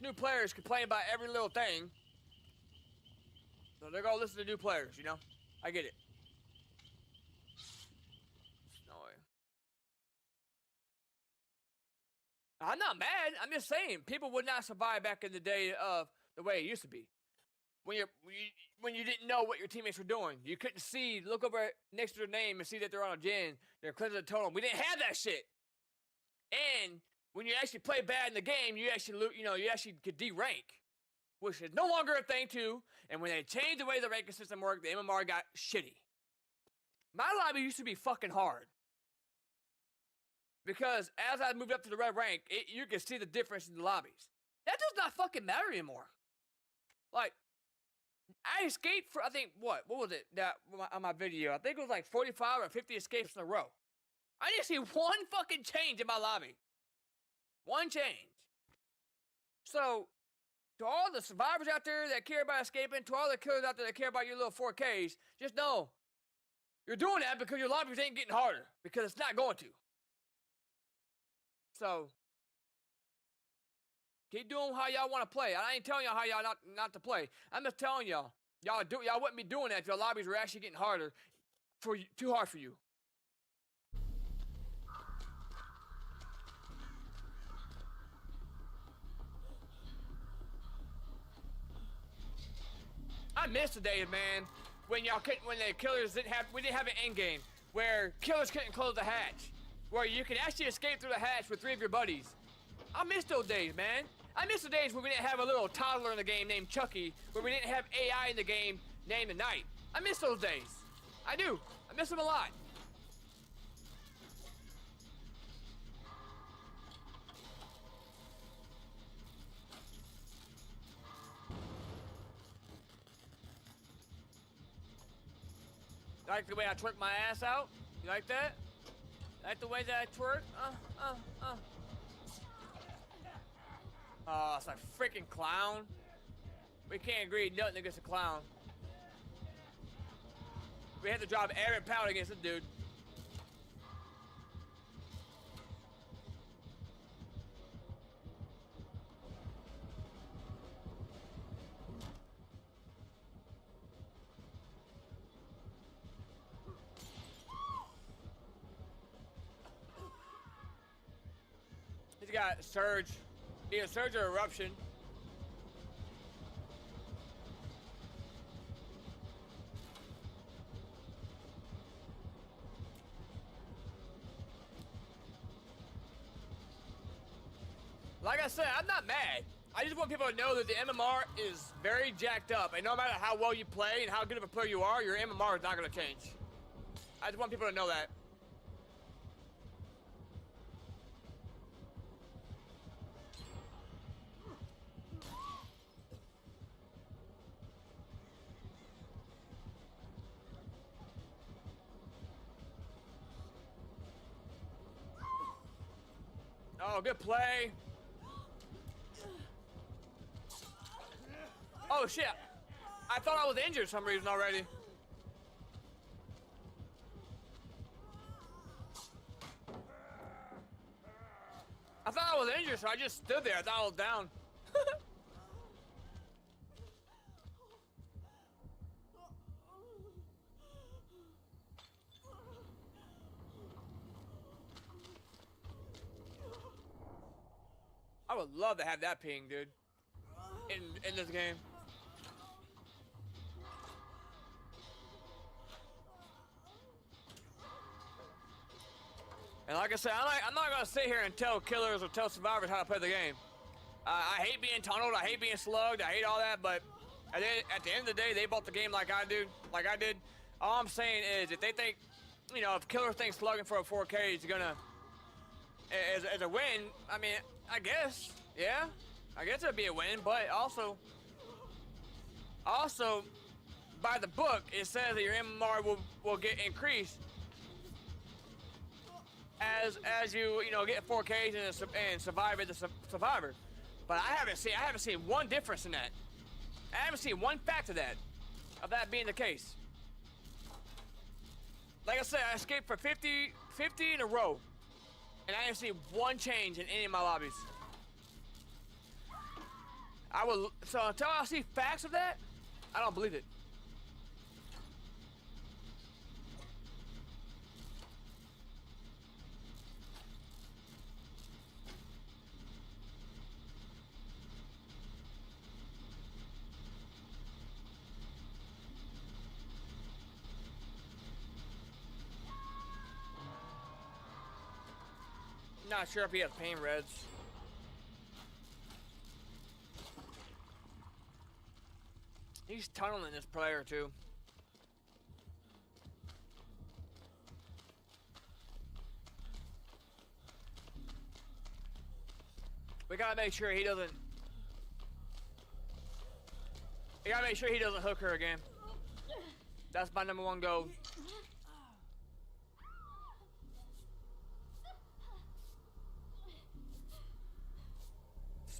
new players complain about every little thing. So they're gonna listen to new players, you know? I get it. Snowy. I'm not mad. I'm just saying, people would not survive back in the day of the way it used to be. When you didn't know what your teammates were doing. You couldn't see, look over next to their name and see that they're on a gen. They're cleansing the totem. We didn't have that shit. And when you actually play bad in the game, you actually could de-rank, which is no longer a thing too. And when they changed the way the ranking system worked, the MMR got shitty. My lobby used to be fucking hard. Because as I moved up to the red rank, you can see the difference in the lobbies. That does not fucking matter anymore. Like, I escaped for, I think, what was it on my video? I think it was like 45 or 50 escapes in a row. I didn't see one fucking change in my lobby. One change. So, to all the survivors out there that care about escaping, to all the killers out there that care about your little 4Ks, just know, you're doing that because your lobbies ain't getting harder. Because it's not going to. So, keep doing how y'all want to play. I ain't telling y'all how y'all not to play. I'm just telling y'all wouldn't be doing that if your lobbies were actually getting harder too hard for you. I miss the days, man, when the killers didn't have an end game where killers couldn't close the hatch, where you could actually escape through the hatch with 3 of your buddies. I miss those days, man. I miss the days where we didn't have a little toddler in the game named Chucky, where we didn't have AI in the game named the Knight. I miss those days. I do. I miss them a lot. Like the way I twerk my ass out? You like that? Like the way that I twerk? Oh, it's like freaking clown. We can't agree nothing against a clown. We had to drop every pound against this dude. He's got Surge. Either Surge or Eruption. Like I said, I'm not mad. I just want people to know that the MMR is very jacked up. And no matter how well you play and how good of a player you are, your MMR is not going to change. I just want people to know that. Oh, good play. Oh, shit. I thought I was injured for some reason already. I thought I was injured, so I just stood there. I thought I was down. I would love to have that ping, dude. In this game. And like I said, I'm not gonna sit here and tell killers or tell survivors how to play the game. I hate being tunneled, I hate being slugged, I hate all that, but at the end of the day, they bought the game like I did. All I'm saying is, if they think, you know, if killer thinks slugging for a 4K is gonna, as a win, I mean, I guess, yeah. I guess it'd be a win, but also, by the book, it says that your MMR will get increased as you get 4Ks and survive as a survivor. But I haven't seen one difference in that. I haven't seen one fact of that being the case. Like I said, I escaped for 50 in a row, and I didn't see one change in any of my lobbies. So until I see facts of that, I don't believe it. Not sure if he has pain reds. He's tunneling this player too. We gotta make sure he doesn't. We gotta make sure he doesn't hook her again. That's my #1 goal.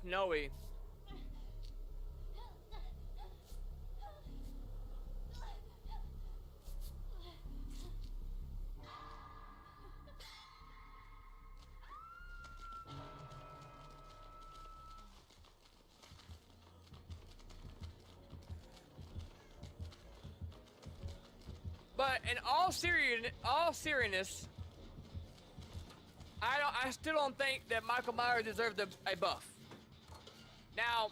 Snowy. But in all seriousness, I still don't think that Michael Myers deserved a buff. Now,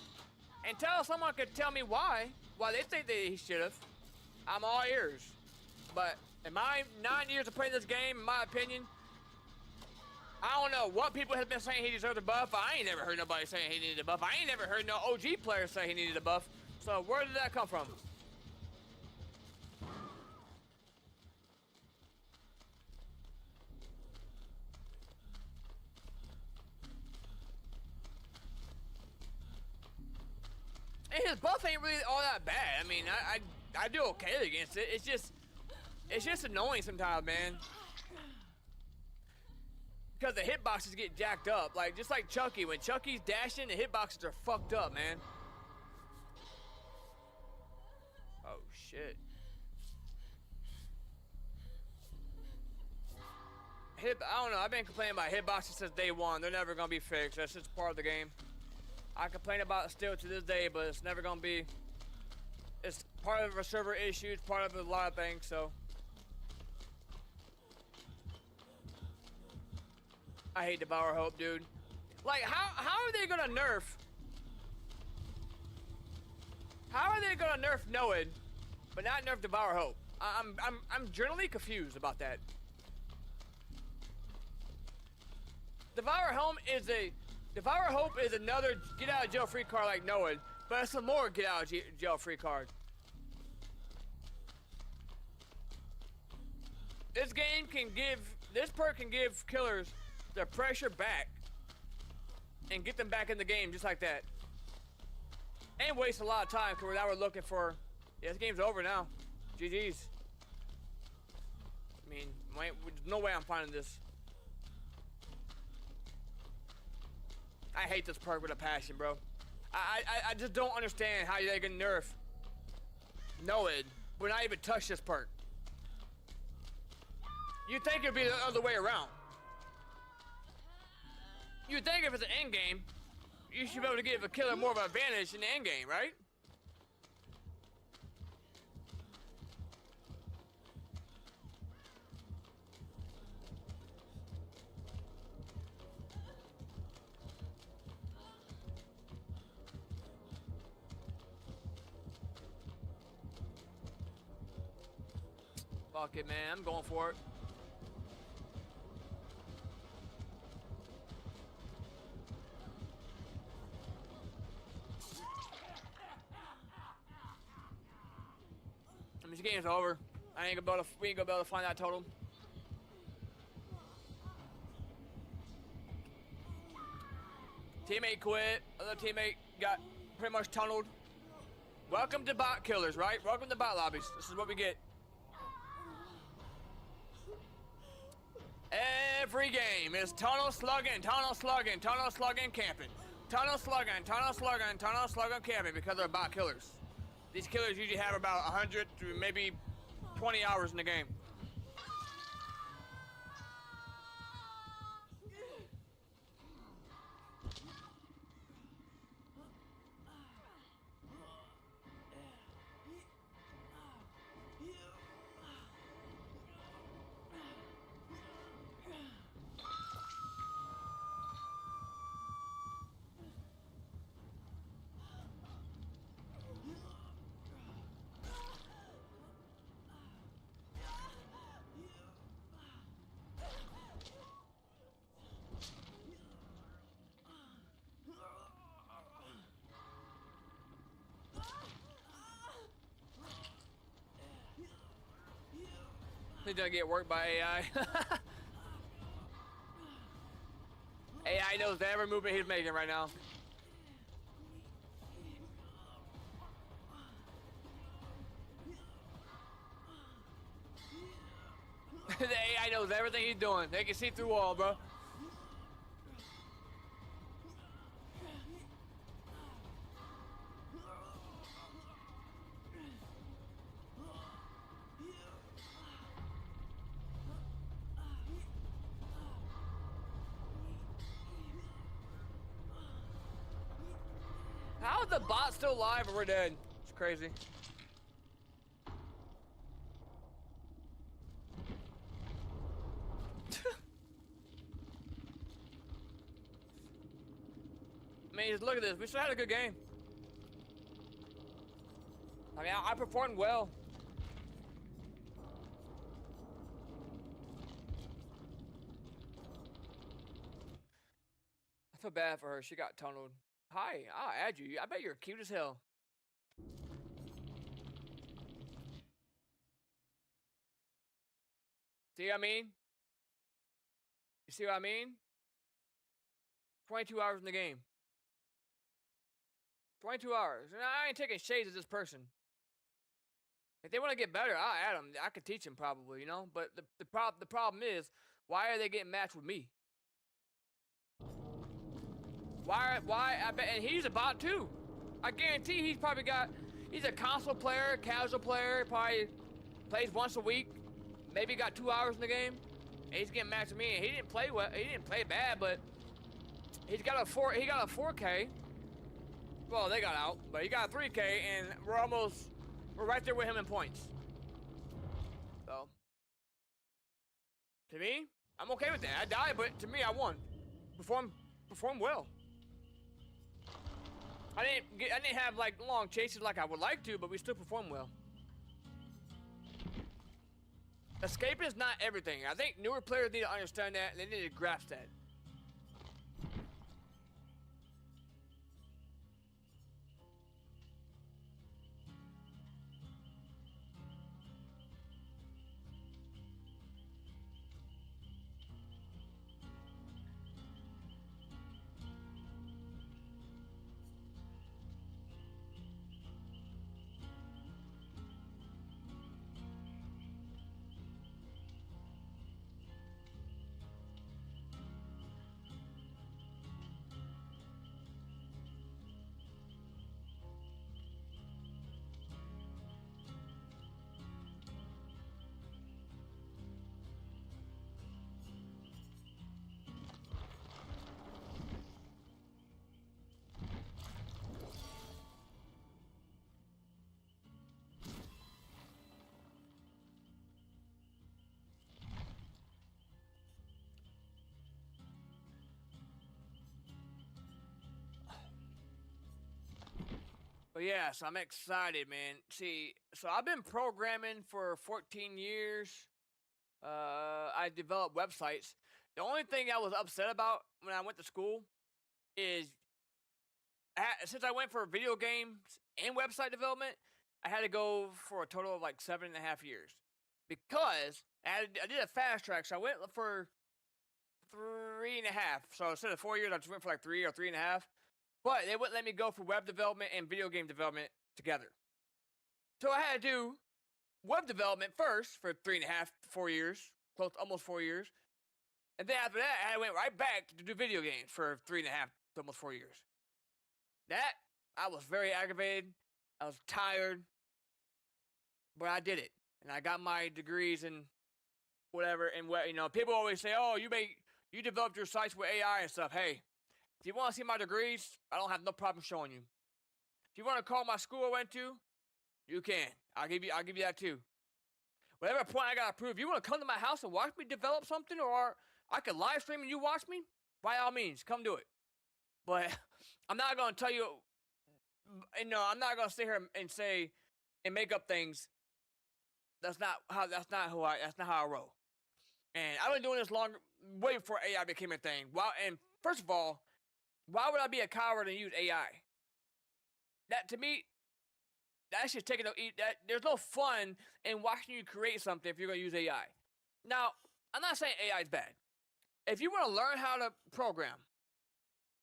until someone could tell me why they think that he should have, I'm all ears. But in my 9 years of playing this game, in my opinion, I don't know what people have been saying he deserved a buff. I ain't never heard nobody saying he needed a buff. I ain't never heard no OG player say he needed a buff. So where did that come from? And his buff ain't really all that bad. I mean, I do okay against it. It's just annoying sometimes, man. Because the hitboxes get jacked up. Like, just like Chucky. When Chucky's dashing, the hitboxes are fucked up, man. Oh, shit. I don't know. I've been complaining about hitboxes since day one. They're never gonna be fixed. That's just part of the game. I complain about it still to this day, but it's never gonna be. It's part of a server issue. It's part of a lot of things. So I hate Devour Hope, dude. Like, how are they gonna nerf? How are they gonna nerf Noed, but not nerf Devour Hope? I'm generally confused about that. Devour Hope is another get out of jail free card like Noed, but it's a more get out of jail free card. This perk can give killers their pressure back and get them back in the game just like that. And waste a lot of time because now we're looking for, yeah, this game's over now. GG's. I mean, there's no way I'm finding this. I hate this perk with a passion, bro. I just don't understand how they can nerf Noed when I even touch this perk. You'd think it'd be the other way around. You'd think if it's an end game, you should be able to give a killer more of an advantage in the end game, right? Fuck it, man. I'm going for it. I mean, this game's over. We ain't gonna be able to find that total. Teammate quit. Other teammate got pretty much tunneled. Welcome to bot killers, right? Welcome to bot lobbies. This is what we get. Every game is tunnel slugging, camping. Tunnel slugging, camping because they're bot killers. These killers usually have about 100 to maybe 20 hours in the game. He's gonna get worked by AI. AI knows every movement he's making right now. The AI knows everything he's doing. They can see through all, bro. How is the bot still alive and we're dead? It's crazy. I mean, just look at this. We still had a good game. I mean, I performed well. I feel bad for her. She got tunneled. Hi, I'll add you. I bet you're cute as hell. See what I mean? You see what I mean? 22 hours in the game. 22 hours. And I ain't taking shades of this person. If they want to get better, I'll add them. I could teach them probably, you know? But the problem is, why are they getting matched with me? Why, I bet, and he's a bot too. I guarantee he's a console player, casual player, probably plays once a week, maybe got 2 hours in the game. And he's getting mad at me, and he didn't play well. He didn't play bad, but he got a 4K. Well, they got out, but he got a 3K, and we're right there with him in points. So, to me, I'm okay with that. I died, but to me, I won. Performed well. I didn't have like long chases like I would like to, but we still performed well. Escaping is not everything. I think newer players need to understand that, and they need to grasp that. But yeah, so I'm excited, man. See, so I've been programming for 14 years. I developed websites. The only thing I was upset about when I went to school is since I went for video games and website development, I had to go for a total of like 7.5 years because I did a fast track. So I went for 3.5. So instead of 4 years, I just went for like 3 or 3.5. But they wouldn't let me go for web development and video game development together. So I had to do web development first for 3.5, 4 years, almost 4 years. And then after that, I went right back to do video games for 3.5 to almost 4 years. That, I was very aggravated. I was tired. But I did it. And I got my degrees and whatever. And people always say, oh, you developed your sites with AI and stuff. Hey, if you want to see my degrees, I don't have no problem showing you. If you want to call my school I went to, you can. I'll give you that too. Whatever point I gotta prove, you want to come to my house and watch me develop something, or I can live stream and you watch me, by all means, come do it. But I'm not gonna tell you, I'm not gonna sit here and say and make up things. That's not how I roll. And I've been doing this way before AI became a thing. And first of all, why would I be a coward and use AI? That, to me, that's just taking that. There's no fun in watching you create something if you're going to use AI. Now, I'm not saying AI is bad. If you want to learn how to program,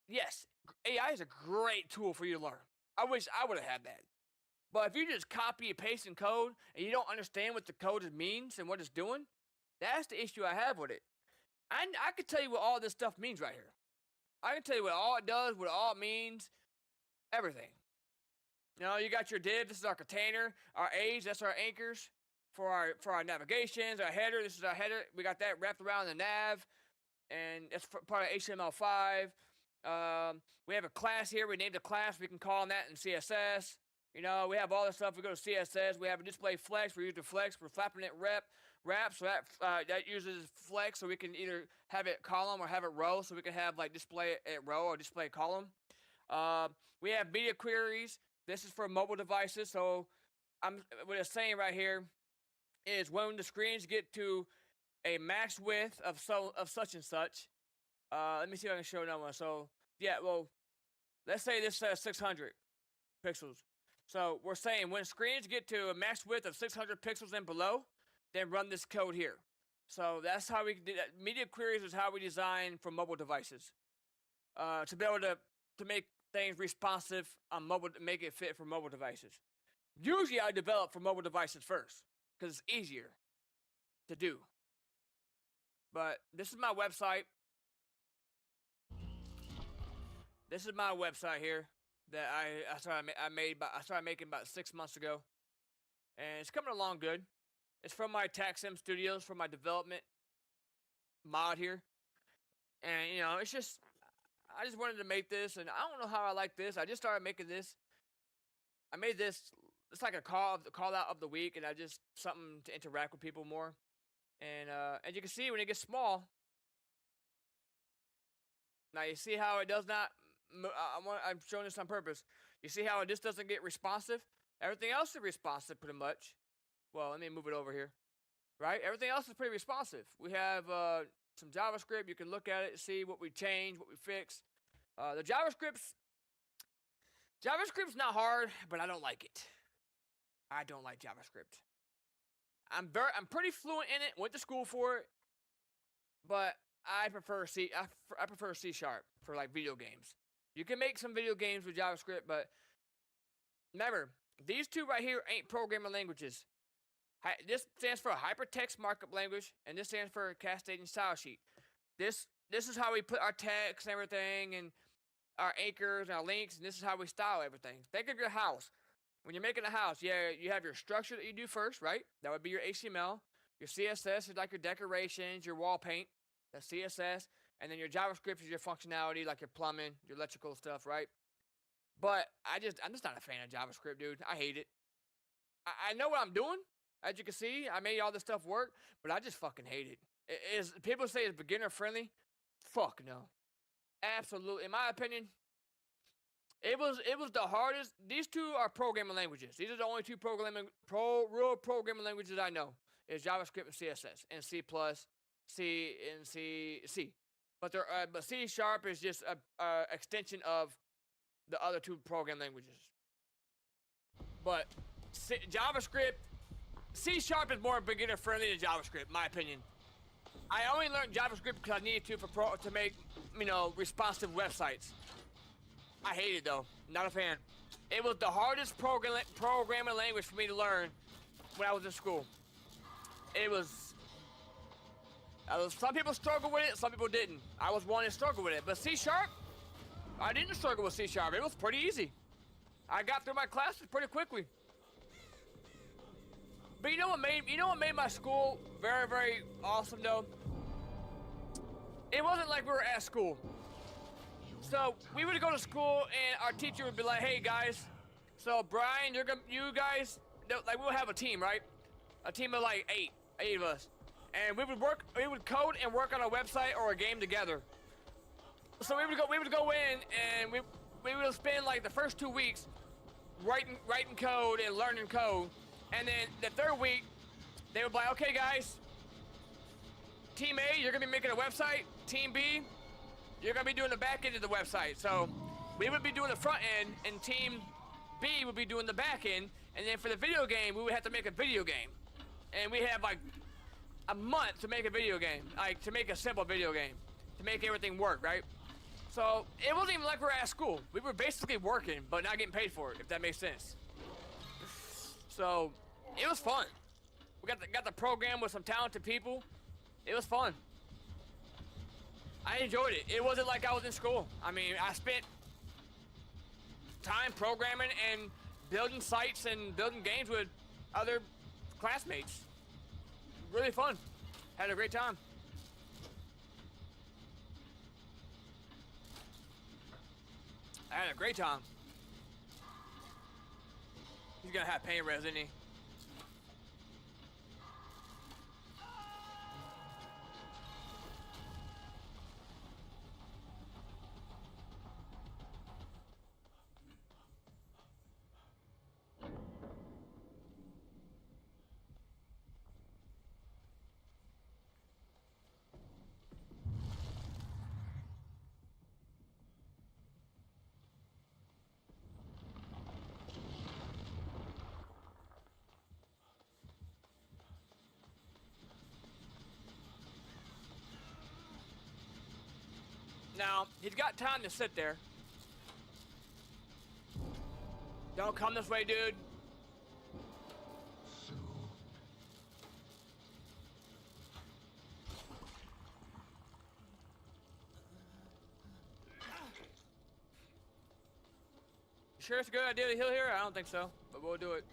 yes, AI is a great tool for you to learn. I wish I would have had that. But if you just copy and paste in code and you don't understand what the code means and what it's doing, that's the issue I have with it. I can tell you what all this stuff means right here. I can tell you what all it does, what all it means, everything. You got your div, this is our container, our A's, that's our anchors for our navigations, our header, this is our header. We got that wrapped around the nav, and that's part of HTML5. We have a class here, we named a class, we can call on that in CSS. We have all this stuff, we go to CSS, we have a display flex, we use the flex, we're flapping it wrap, so that uses flex, so we can either have it column or have it row, so we can have like display it row or display column. We have media queries. This is for mobile devices, so what it's saying right here is when the screens get to a max width of such and such. Let me see if I can show another one. So yeah, well, let's say this says 600 pixels. So we're saying when screens get to a max width of 600 pixels and below, then run this code here. So that's how we do that. Media queries is how we design for mobile devices. To be able to make things responsive on mobile, to make it fit for mobile devices. Usually I develop for mobile devices first, because it's easier to do. But this is my website. This is my website here that I started making about 6 months ago. And it's coming along good. It's from my TaxSim Studios for my development. mod here, and you know, it's just I just wanted to make this, and I don't know how I like this. I just started making this. I made this. It's like a call out of the week, and I just something to interact with people more. And you can see when it gets small. Now you see how it does not. I'm showing this on purpose. You see how it just doesn't get responsive. Everything else is responsive, pretty much. Well, let me move it over here. Right, everything else is pretty responsive. We have some JavaScript. You can look at it, see what we changed, what we fixed. The JavaScript's not hard, but I don't like it. I don't like JavaScript. I'm pretty fluent in it. Went to school for it, but I prefer I prefer C# for like video games. You can make some video games with JavaScript, but remember, these two right here ain't programming languages. This stands for a hypertext markup language, and this stands for a cascading style sheet. This is how we put our text and everything, and our anchors and our links, and this is how we style everything. Think of your house. When you're making a house, yeah, you have your structure that you do first, right? That would be your HTML. Your CSS is like your decorations, your wall paint. That's CSS. And then your JavaScript is your functionality, like your plumbing, your electrical stuff, right? But I'm just not a fan of JavaScript, dude. I hate it. I know what I'm doing. As you can see, I made all this stuff work, but I just fucking hate it. People say it's beginner friendly. Fuck no. Absolutely. In my opinion, it was the hardest. These two are programming languages. These are the only two real programming languages I know. Is JavaScript and CSS and C++, C and C. But C# is just a extension of the other two programming languages. But JavaScript, C# is more beginner friendly than JavaScript, in my opinion. I only learned JavaScript because I needed to make, responsive websites. I hate it though. Not a fan. It was the hardest programming language for me to learn when I was in school. It was. Some people struggled with it, some people didn't. I was one that struggled with it. But C#, I didn't struggle with C#. It was pretty easy. I got through my classes pretty quickly. But you know what made my school very, very awesome though? It wasn't like we were at school. So we would go to school and our teacher would be like, "Hey guys, so Brian, you guys, like we'll have a team, right? A team of like eight of us, and we would code and work on a website or a game together. So we would go in and we would spend like the first 2 weeks writing code and learning code, and then the third week they would be like, "Okay guys, Team A, you're gonna be making a website. Team B, you're gonna be doing the back end of the website." So we would be doing the front end, and Team B would be doing the back end. And then for the video game, we would have to make a video game, and we have like a month to make a video game, like to make a simple video game, to make everything work, right? So it wasn't even like we were at school. We were basically working, but not getting paid for it, if that makes sense. So it was fun. We got the program with some talented people. It was fun. I enjoyed it. It wasn't like I was in school. I mean, I spent time programming and building sites and building games with other classmates. Really fun. Had a great time. I had a great time. He's gonna have pain res, isn't he? Now, he's got time to sit there. Don't come this way, dude. You sure it's a good idea to heal here? I don't think so, but we'll do it.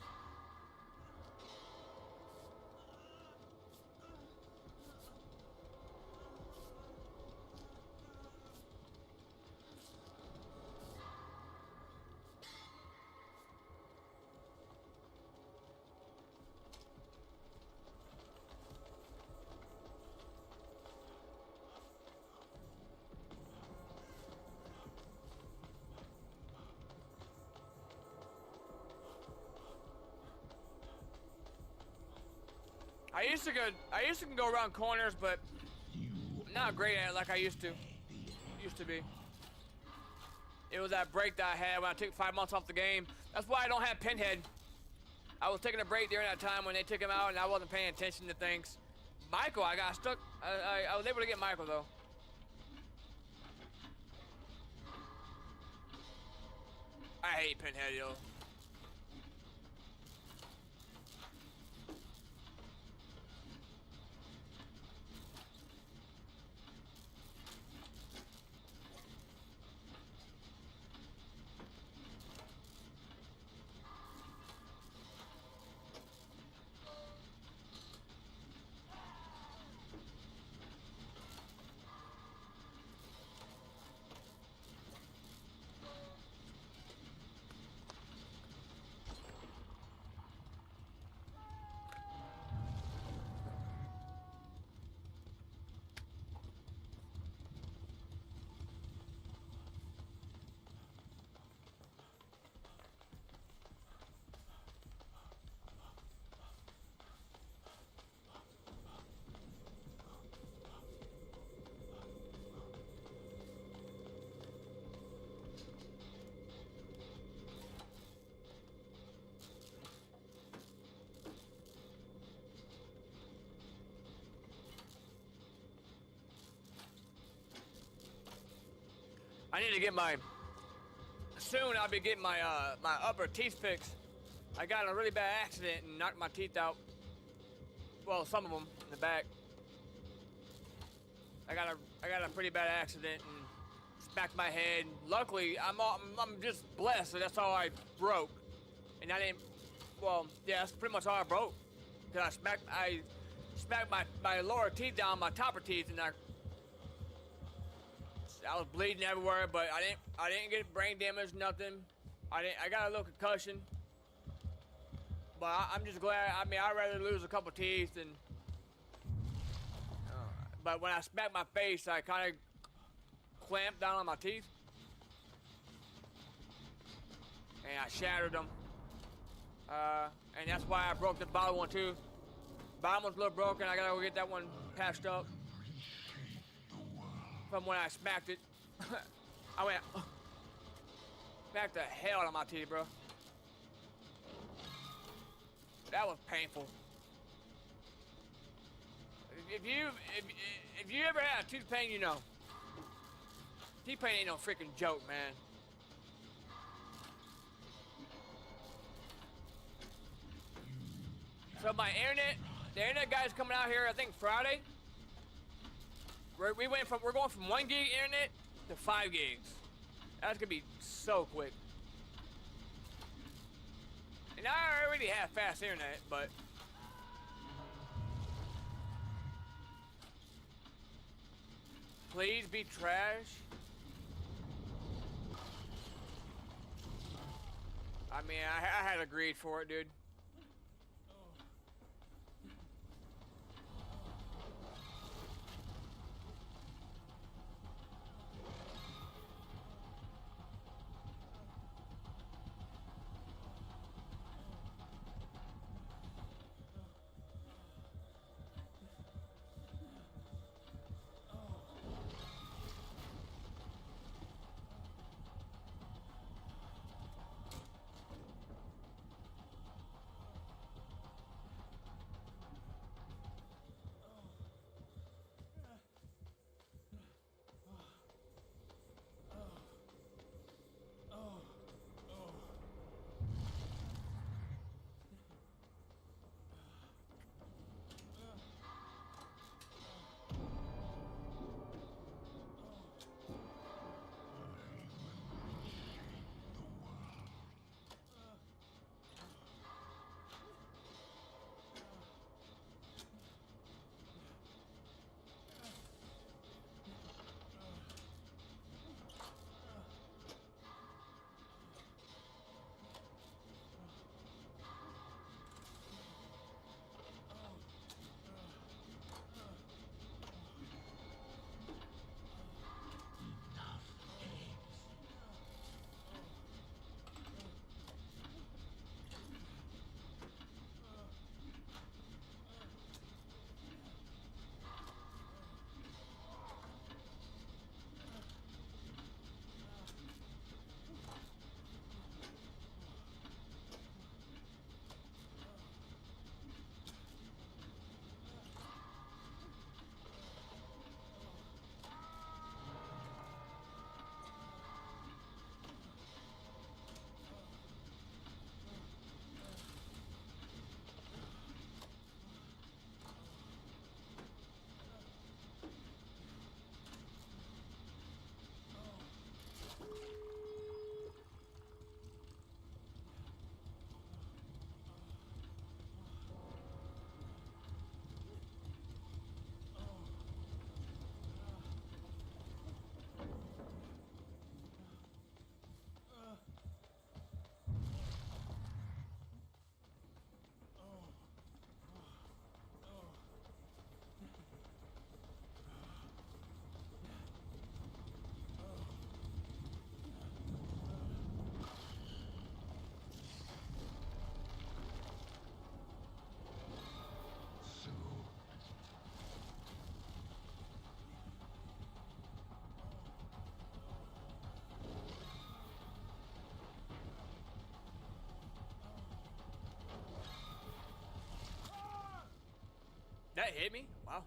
used to go around corners, but I'm not great at it like I used to. Used to be. It was that break that I had when I took 5 months off the game. That's why I don't have Pinhead. I was taking a break during that time when they took him out, and I wasn't paying attention to things. Michael, I got stuck. I was able to get Michael though. I hate Pinhead, yo. I need to get my. Soon I'll be getting my my upper teeth fixed. I got in a really bad accident and knocked my teeth out. Well, some of them in the back. I got a pretty bad accident and smacked my head. Luckily, I'm just blessed that that's all I broke, and I didn't. Well, yeah, that's pretty much all I broke. Cause I smacked my lower teeth down, my topper teeth, and I was bleeding everywhere, but I didn't get brain damage, nothing. I got a little concussion, but I'm just glad. I mean, I'd rather lose a couple teeth than. But when I smacked my face, I kind of clamped down on my teeth, and I shattered them. And that's why I broke the bottom one too. Bottom one's a little broken. I gotta go get that one patched up. From when I smacked it. I went, smacked the hell out of my teeth, bro. That was painful. If you ever had tooth pain, you know. Teeth pain ain't no freaking joke, man. So the internet guy's coming out here, I think Friday. We're going from 1 gig internet to 5 gigs. That's gonna be so quick. And I already have fast internet, but please be trash. I mean, I had agreed for it, dude. that hit me? Wow.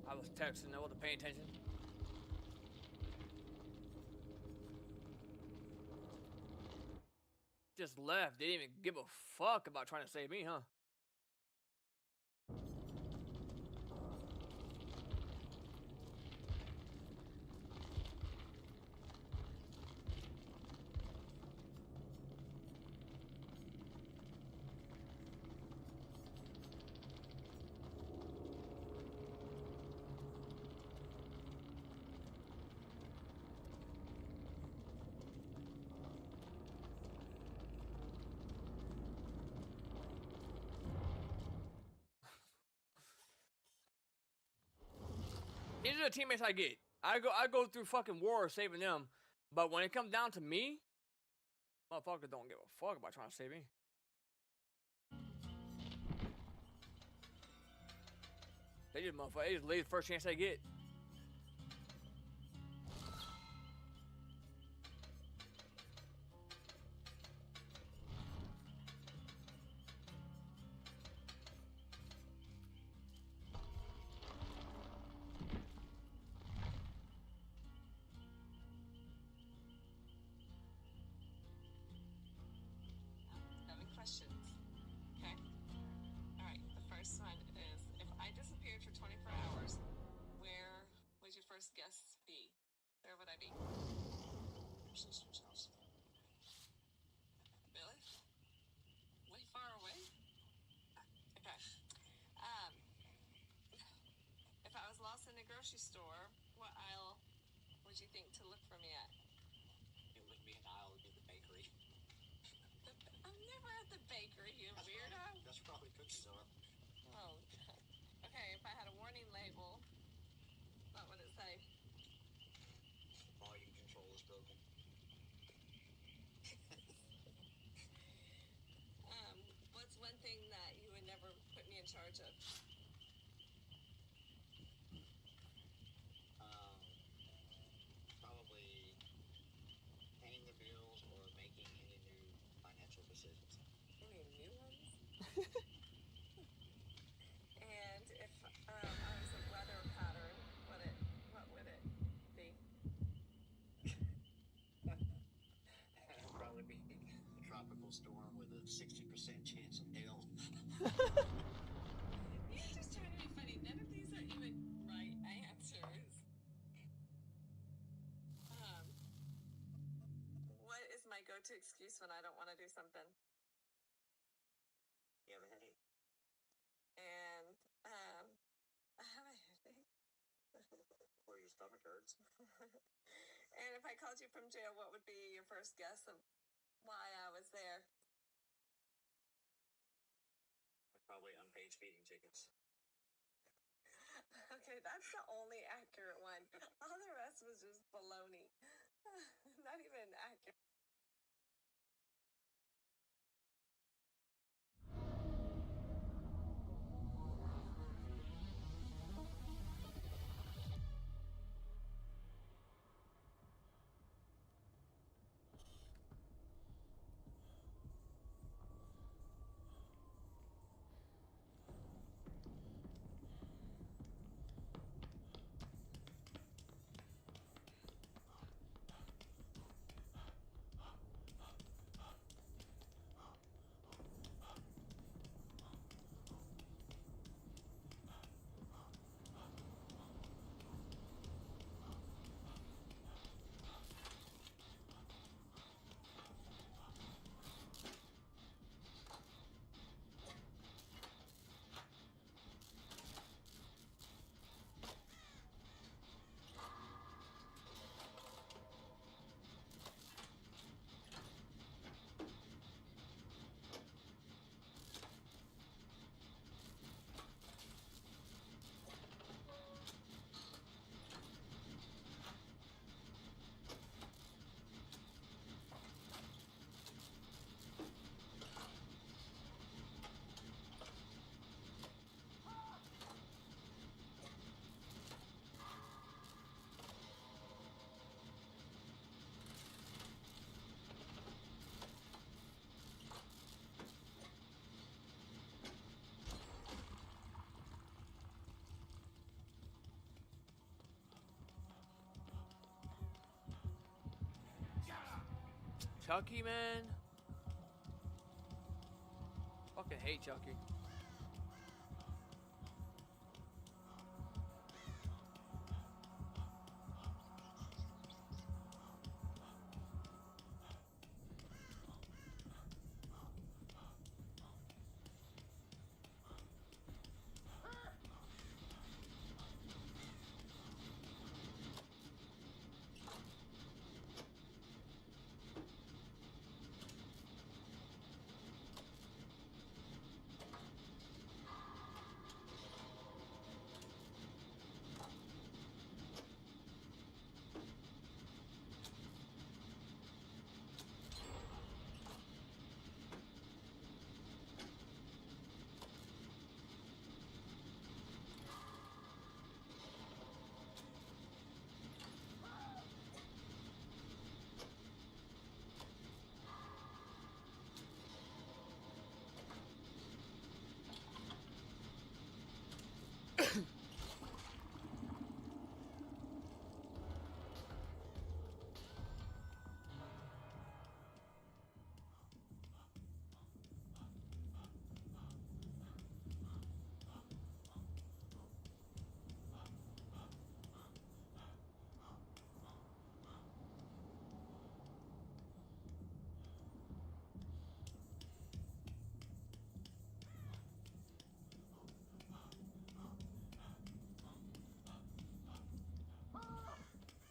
I was texting, I wasn't paying attention. Just left. They didn't even give a fuck about trying to save me, huh? These are the teammates I get. I go through fucking war saving them, but when it comes down to me, motherfuckers don't give a fuck about trying to save me. They just leave the first chance they get. Questions. Okay. All right. The first one is, if I disappeared for 24 hours, where would your first guess be? Where would I be? Your sister's house. Really? Way far away? Okay. Um, if I was lost in the grocery store, what aisle would you think to look for me at? It wouldn't be an aisle, it'd be the bakery. I'm never at the bakery, you weirdo. That's probably cookie store. Oh, God. Okay, if I had a warning label, what would it say? Volume control is broken. What's one thing that you would never put me in charge of? Probably paying the bills or making any new financial decisions. Any new ones? And if I was a weather pattern, what would it be? Probably be a tropical storm with a 60% chance of hail. You're just trying to be funny. None of these are even right answers. What is my go-to excuse when I don't want to do something? You have a headache. And I have a headache. Or your stomach hurts. And if I called you from jail, what would be your first guess of why I was there? Probably unpaid speeding tickets. That's the only accurate one. All the rest was just baloney. Not even accurate. Chucky, man. Fucking hate Chucky.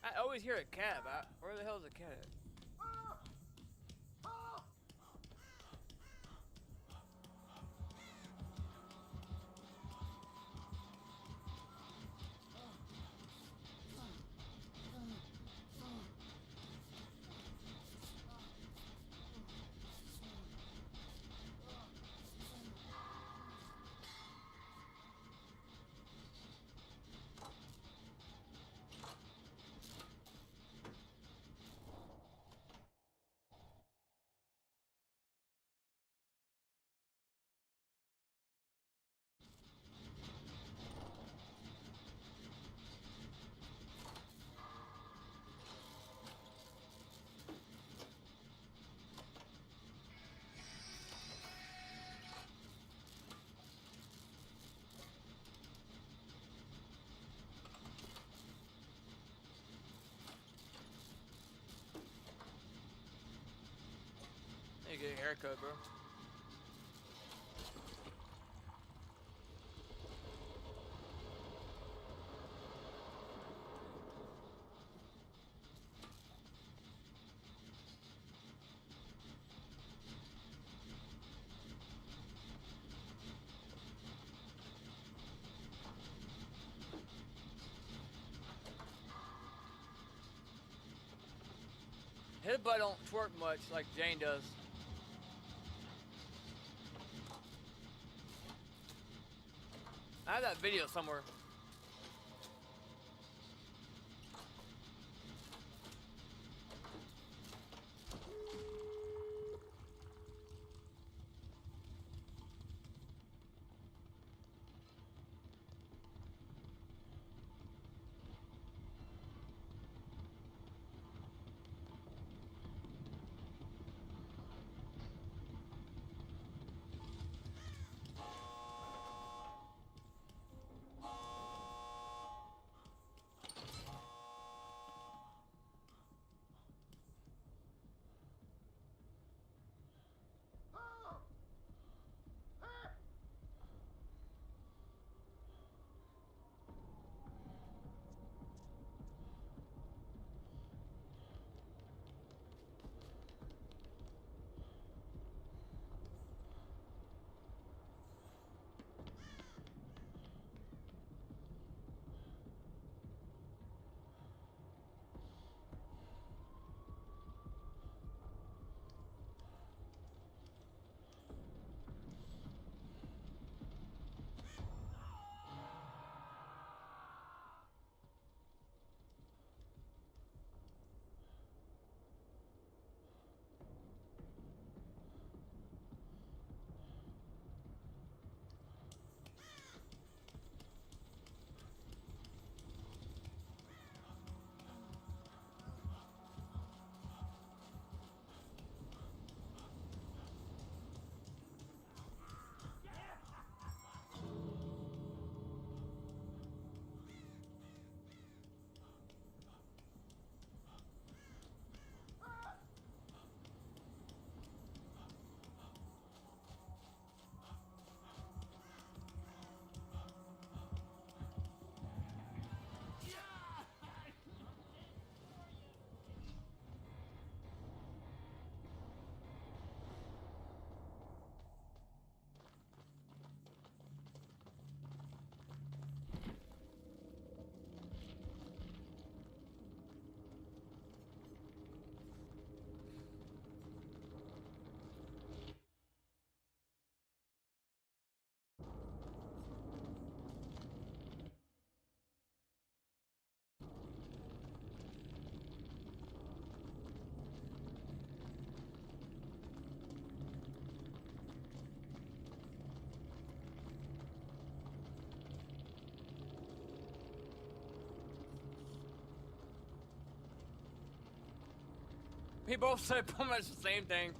I always hear a cat, but where the hell is the cat at? You get a haircut, bro. His butt don't twerk much like Jane does. I have that video somewhere. We both said pretty much the same thing.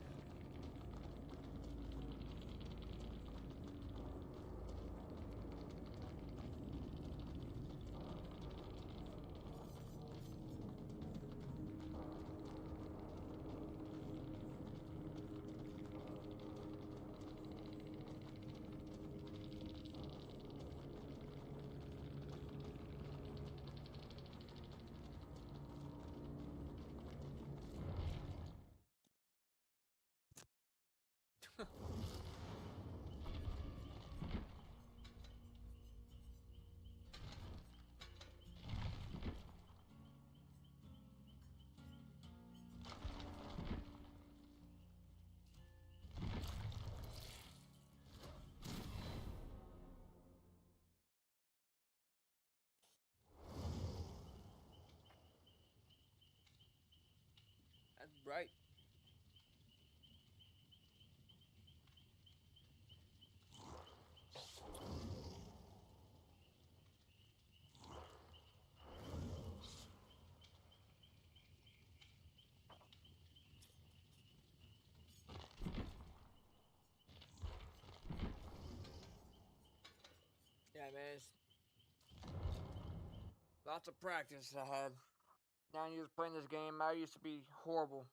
That's right. Yeah, man. It's lots of practice I had. 9 years playing this game. I used to be horrible.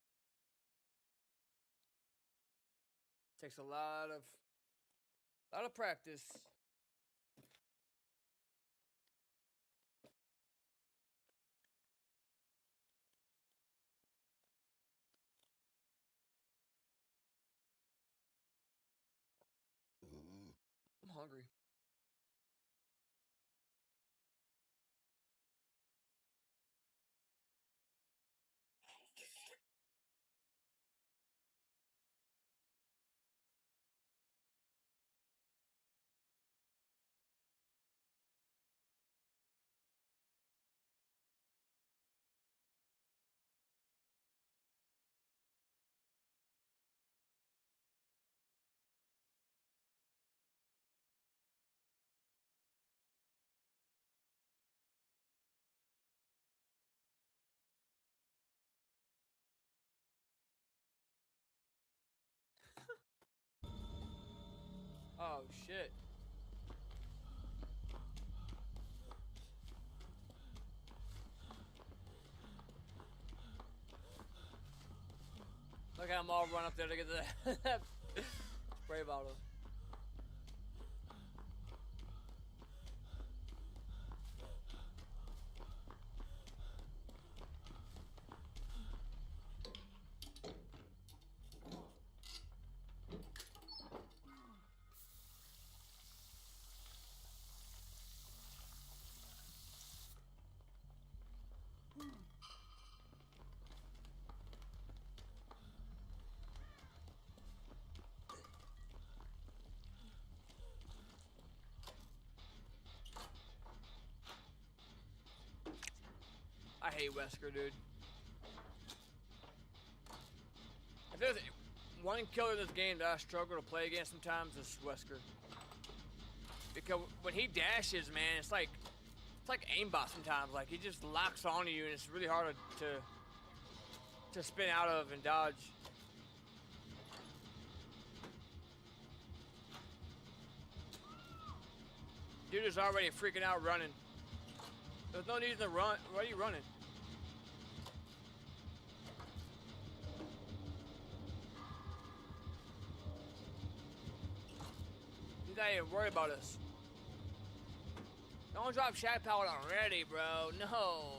Takes a lot of practice. I'm hungry. Oh shit. Look at them all run up there to get that spray bottle. I hate Wesker, dude. If there's one killer in this game that I struggle to play against sometimes, it's Wesker. Because when he dashes, man, it's like aimbot sometimes. Like he just locks onto you, and it's really hard to spin out of and dodge. Dude is already freaking out running. There's no need to run. Why are you running? He's not even worried about us. Don't drop Shack Power already, bro. No.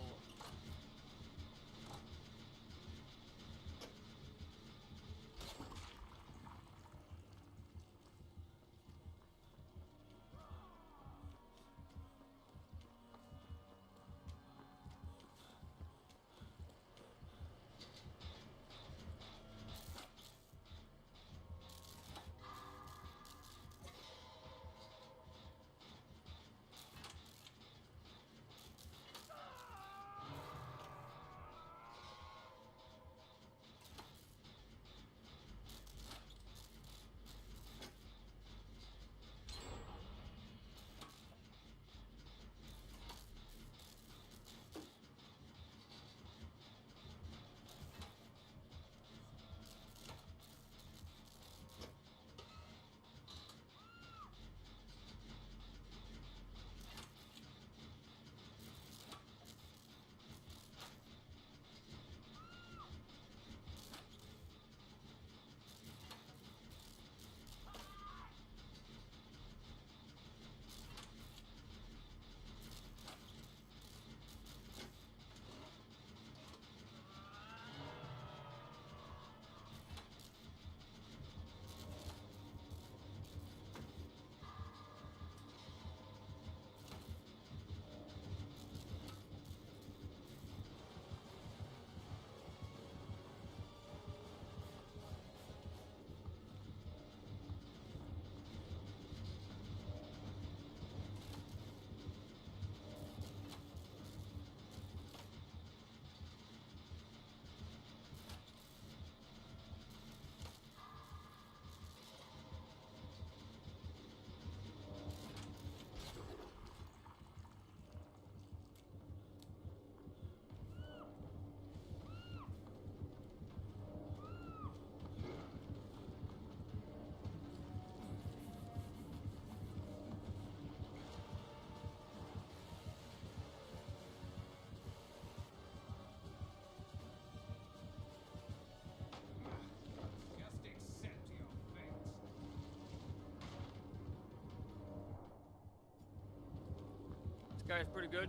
This guy's pretty good.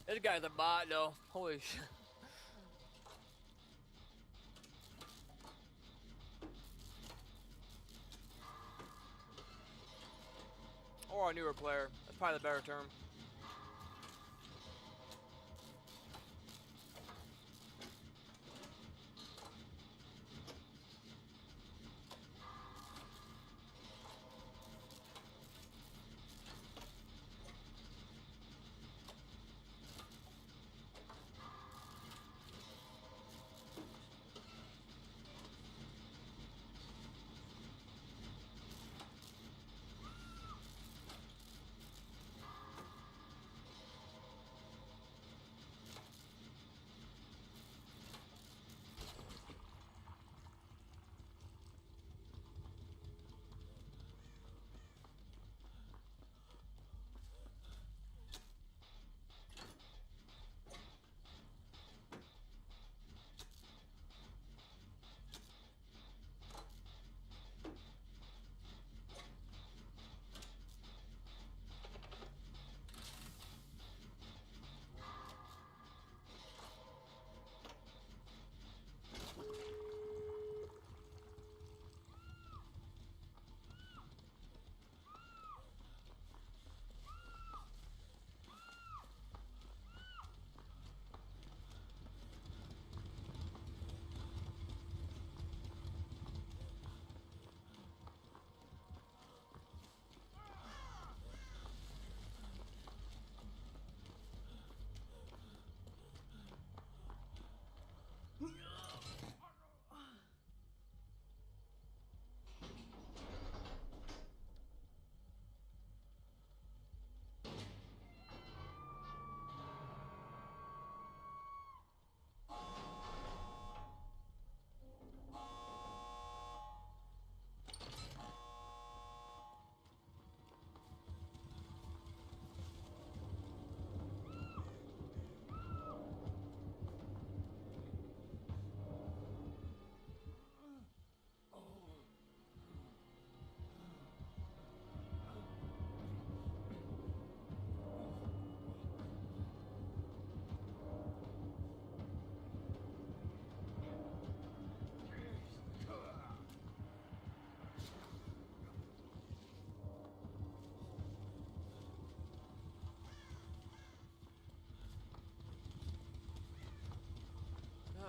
This guy's a bot, though. Holy shit. Or a newer player. That's probably the better term.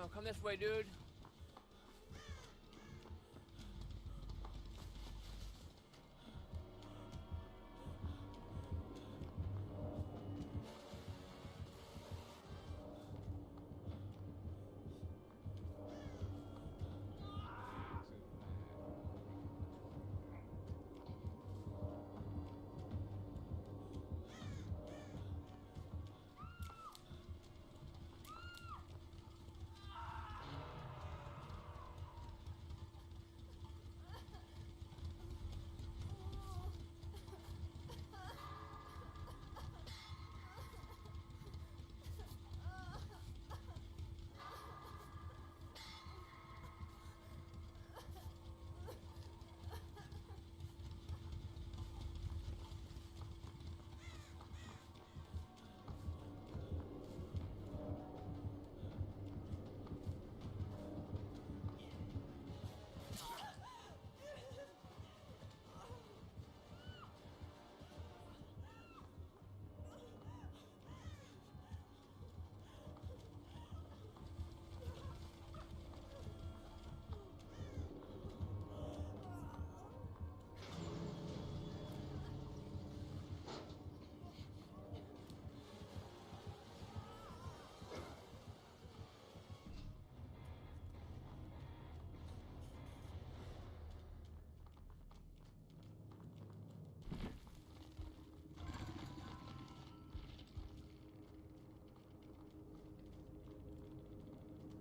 Oh, come this way, dude.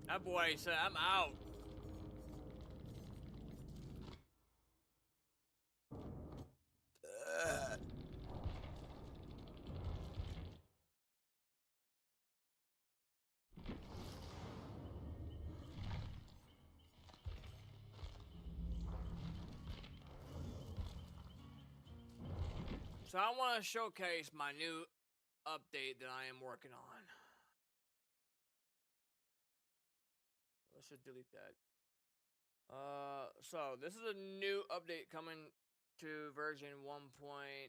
That boy said, I'm out. So I want to showcase my new update that I am working on. Let's just delete that. So this is a new update coming to version 1. I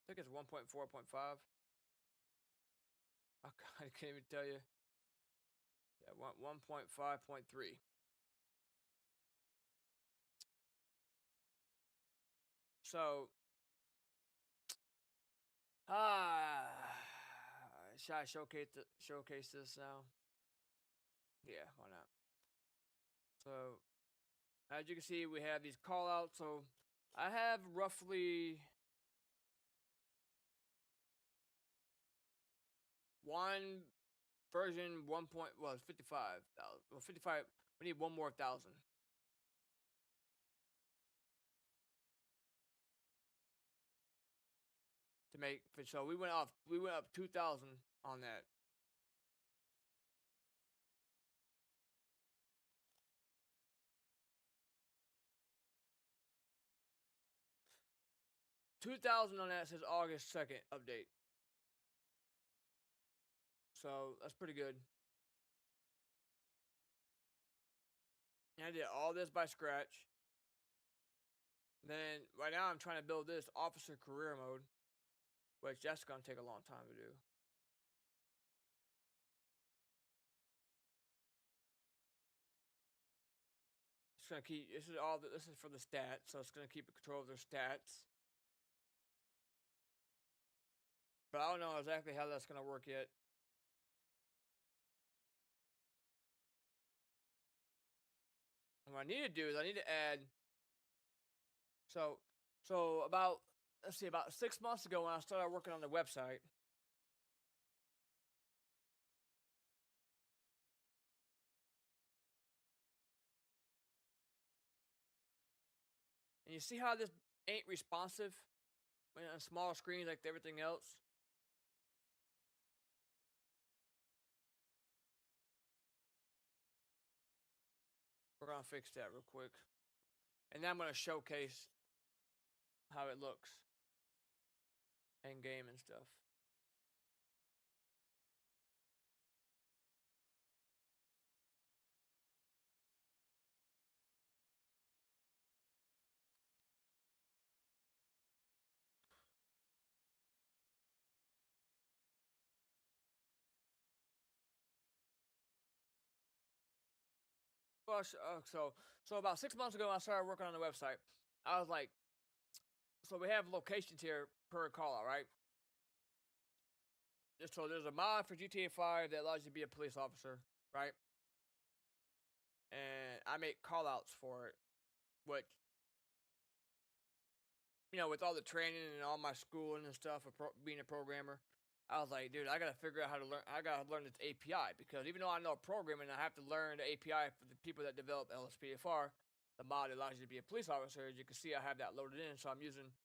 think it's 1.4.5. I can't even tell you. Yeah, 1.5.3. So, should I showcase this now? Yeah, why not? So, as you can see, we have these call outs. So, I have roughly one version 1. Well, it's 55,000. Well, 55. We need one more 1,000. To make so we went up 2,000 on that. $2,000 on that says August 2nd update. So that's pretty good. And I did all this by scratch. Then right now I'm trying to build this officer career mode, which that's gonna take a long time to do. It's gonna keep. This is for the stats, so it's gonna keep control of their stats. But I don't know exactly how that's gonna work yet. And what I need to do is I need to add. So about let's see, about 6 months ago when I started working on the website. And you see how this ain't responsive when on small screens like everything else? We're gonna fix that real quick. And then I'm gonna showcase how it looks in game and stuff. Well, so about 6 months ago, I started working on the website. I was like, so we have locations here per call out, right? So there's a mod for GTA 5 that allows you to be a police officer, right? And I make call outs for it, which, with all the training and all my schooling and stuff of being a programmer, I was like, dude, I gotta figure out how to learn. I gotta learn this API because even though I know programming, I have to learn the API for the people that develop LSPDFR. The mod allows you to be a police officer. As you can see, I have that loaded in, so I'm using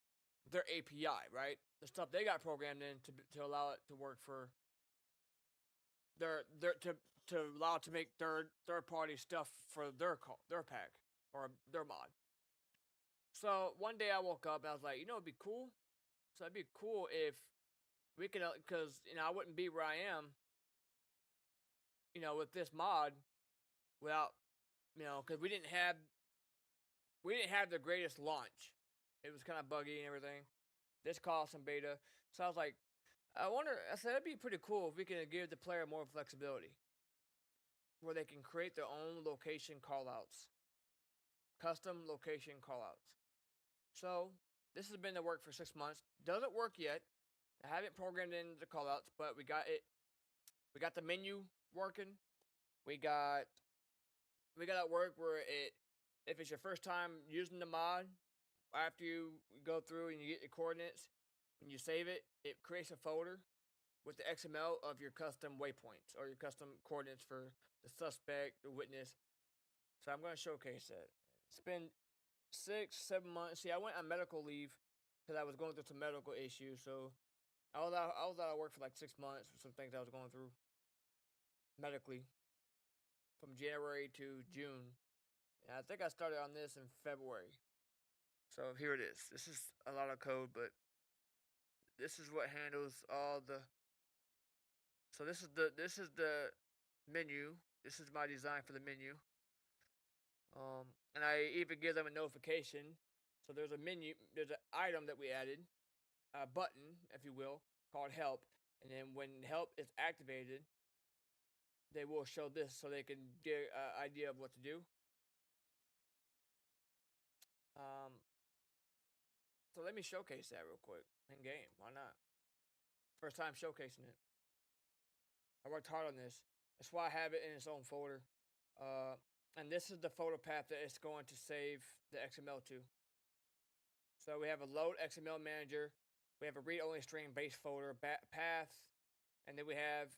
their API, right? The stuff they got programmed in to allow it to work for to allow it to make third party stuff for their pack or their mod. So one day I woke up and I was like, it'd be cool. So it'd be cool if we could, because I wouldn't be where I am, with this mod without, because we didn't have the greatest launch. It was kind of buggy and everything. This caused some beta, so I was like, I said it'd be pretty cool if we can give the player more flexibility, where they can create their own location callouts, custom location callouts. So this has been the work for 6 months. Doesn't work yet. I haven't programmed in the callouts, but we got it. We got the menu working. We got it work where if it's your first time using the mod, after you go through and you get your coordinates, when you save it, it creates a folder with the XML of your custom waypoints or your custom coordinates for the suspect, the witness. So I'm going to showcase that. It's been 6-7 months. See, I went on medical leave because I was going through some medical issues. So I was out of work for like 6 months for some things I was going through medically from January to June. And I think I started on this in February. So here it is. This is a lot of code, but this is what handles all the. So this is the menu. This is my design for the menu. And I even give them a notification. So there's a menu. There's an item that we added, a button, if you will, called help. And then when help is activated, they will show this so they can get an idea of what to do. So let me showcase that real quick in game. Why not? First time showcasing it. I worked hard on this. That's why I have it in its own folder. And this is the folder path that it's going to save the XML to. So we have a load XML manager. We have a read-only string base folder path, and then we have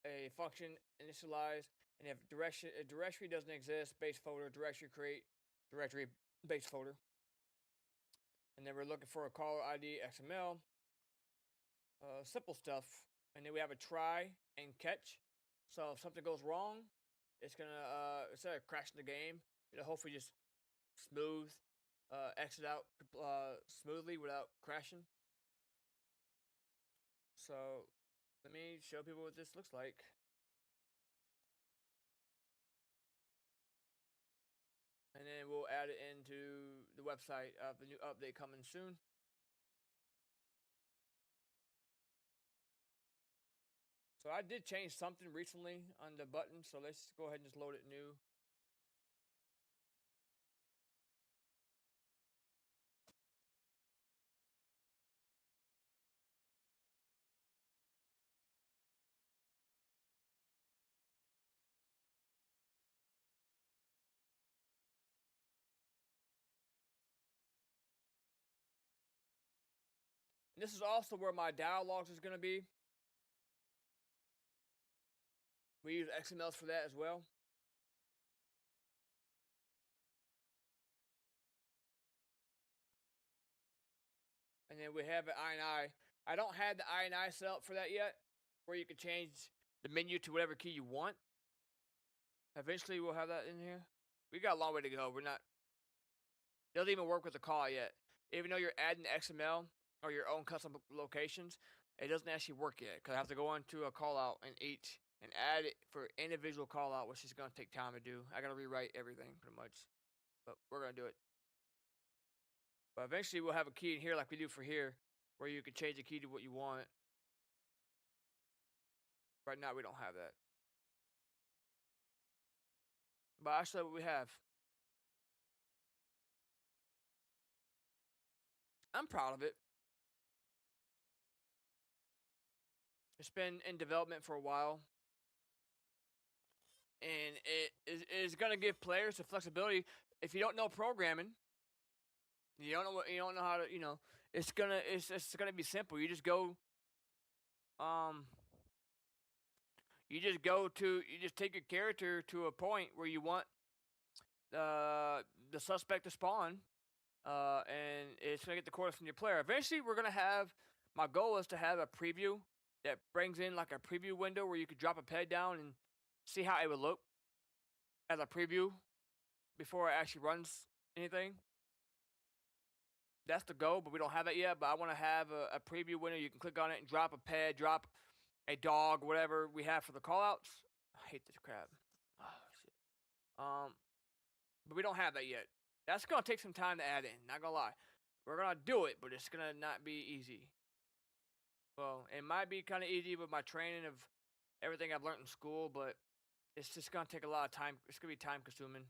a function initialize. And if directory doesn't exist, base folder, directory create, directory base folder. And then we're looking for a caller ID XML. Simple stuff. And then we have a try and catch. So if something goes wrong, it's gonna instead of crashing the game, it'll hopefully just smooth exit out smoothly without crashing. So let me show people what this looks like. And then we'll add it into the website of the new update coming soon. So I did change something recently on the button, so let's go ahead and just load it new. And this is also where my dialogues is going to be. We use XMLs for that as well. And then we have an INI. I don't have the INI set up for that yet, where you can change the menu to whatever key you want. Eventually we'll have that in here. We got a long way to go. It doesn't even work with the call yet. Even though you're adding XML or your own custom locations, it doesn't actually work yet because I have to go into a call out and add it for individual call out, which is going to take time to do. I got to rewrite everything pretty much, but we're going to do it. But eventually we'll have a key in here like we do for here, where you can change the key to what you want. Right now we don't have that. But I show what we have. I'm proud of it. It's been in development for a while, and it is going to give players the flexibility. If you don't know programming, you don't know how to, it's gonna be simple. Um, you just take your character to a point where you want the suspect to spawn, and it's gonna get the coordinates from your player. Eventually, we're gonna have. My goal is to have a preview that brings in like a preview window where you could drop a peg down and see how it would look as a preview before it actually runs anything. That's the goal, but we don't have that yet. But I want to have a preview window. You can click on it and drop a peg, drop a dog, whatever we have for the callouts. I hate this crap. Oh, shit. But we don't have that yet. That's gonna take some time to add in. Not gonna lie, we're gonna do it, but it's gonna not be easy. Well, it might be kind of easy with my training of everything I've learned in school, but it's just gonna take a lot of time. It's gonna be time consuming.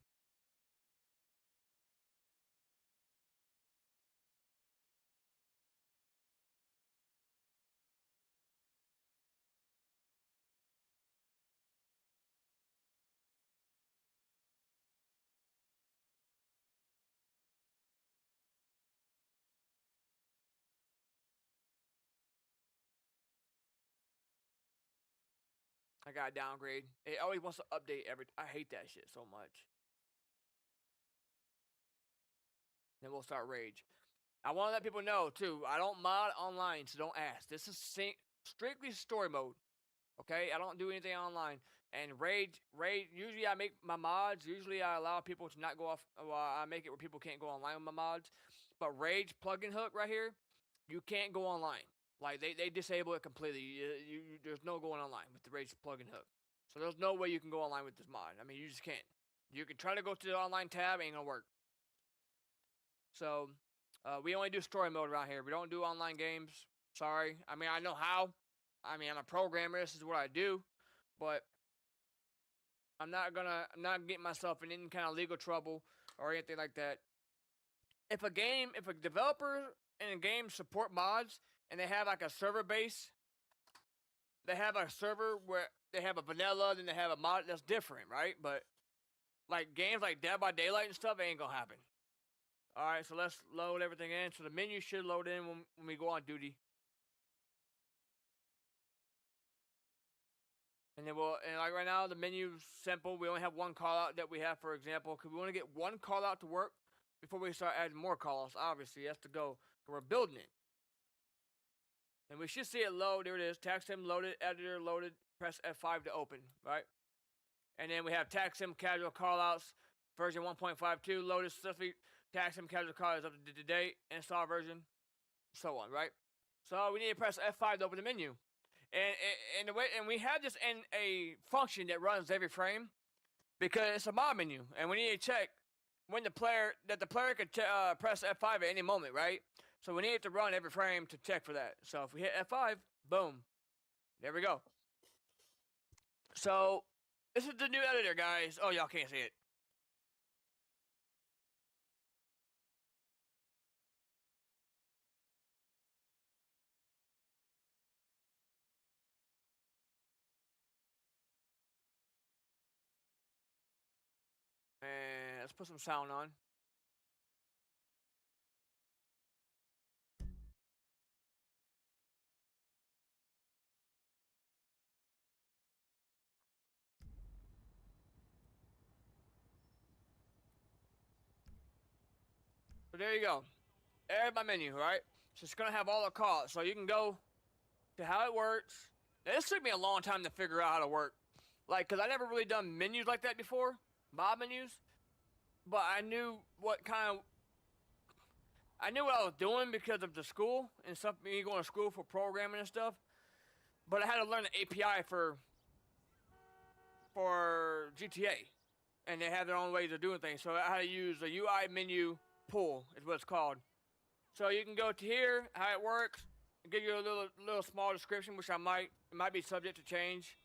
I got to downgrade. It always wants to update every. I hate that shit so much. Then we'll start rage. I want to let people know too. I don't mod online, so don't ask. This is strictly story mode. Okay, I don't do anything online. And rage. Usually, I make my mods. Usually, I allow people to not go off. Well, I make it where people can't go online with my mods. But rage plugin hook right here, you can't go online. Like they disable it completely. There's no going online with the rage plugin hook. So there's no way you can go online with this mod. I mean, you just can't. You can try to go to the online tab, ain't gonna work. So we only do story mode around here. We don't do online games. Sorry. I mean, I know how. I mean, I'm a programmer. This is what I do. But I'm not getting myself in any kind of legal trouble or anything like that. If a developer in a game support mods and they have like a server base, they have a server where they have a vanilla, then they have a mod, that's different, right? But like games like Dead by Daylight and stuff, it ain't gonna happen. Alright, so let's load everything in. So the menu should load in when we go on duty. And then like right now, the menu's simple. We only have one call out that we have, for example, because we want to get one call out to work before we start adding more call outs. Obviously, that's the goal. We're building it. And we should see it load. There it is. TaxSim loaded, editor loaded. Press F5 to open, right? And then we have TaxSim casual callouts, version 1.52 loaded stuffy. TaxSim casual callouts up to date, install version, so on, right? So we need to press F5 to open the menu. And we have this in a function that runs every frame because it's a mod menu, and we need to check when the player could press F5 at any moment, right? So we need it to run every frame to check for that. So if we hit F5, boom, there we go. So this is the new editor, guys. Oh, y'all can't see it. And let's put some sound on. So there you go. There's my menu, right? So it's gonna have all the calls. So you can go to how it works. Now, this took me a long time to figure out how to work. Like, cause I never really done menus like that before, mod menus. But I knew what I was doing because of the school and stuff. Me going to school for programming and stuff. But I had to learn the API for GTA, and they have their own ways of doing things. So I had to use the UI menu pool is what it's called. So you can go to here, how it works, and give you a little small description, which it might be subject to change.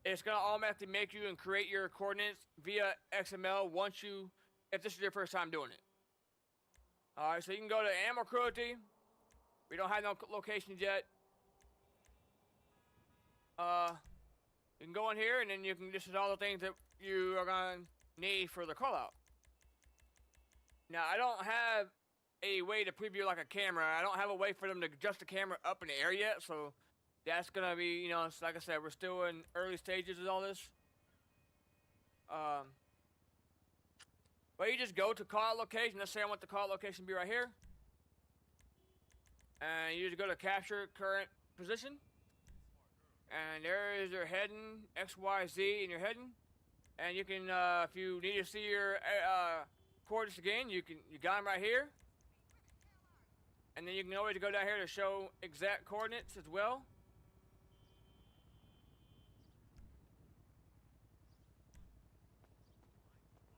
it's gonna automatically make you and create your coordinates via XML if this is your first time doing it. All right, so you can go to Animal Cruelty. We don't have no locations yet. You can go in here and then you can. This is all the things that you are gonna need for the call out. Now I don't have a way to preview like a camera. I don't have a way for them to adjust the camera up in the air yet, so that's gonna be, it's like I said, we're still in early stages of all this. But you just go to call out location. Let's say I want the call out location to be right here. And you just go to capture current position. And there is your heading, X, Y, Z in your heading. And you can, if you need to see your coordinates again, you got them right here. And then you can always go down here to show exact coordinates as well.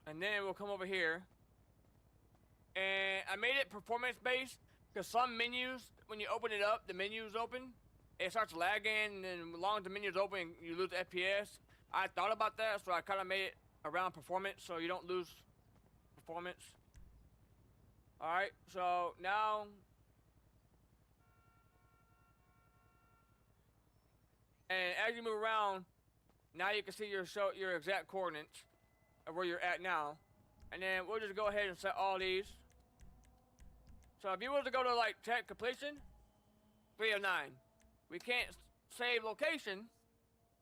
And then we'll come over here. And I made it performance based because some menus, when you open it up, the menu's open, it starts lagging, and as long as the menu's open, you lose FPS. I thought about that, so I kind of made it around performance so you don't lose performance. Alright, so now and as you move around, now you can see your exact coordinates of where you're at now. And then we'll just go ahead and set all these. So if you were to go to like tech completion, 3 of 9. We can't save location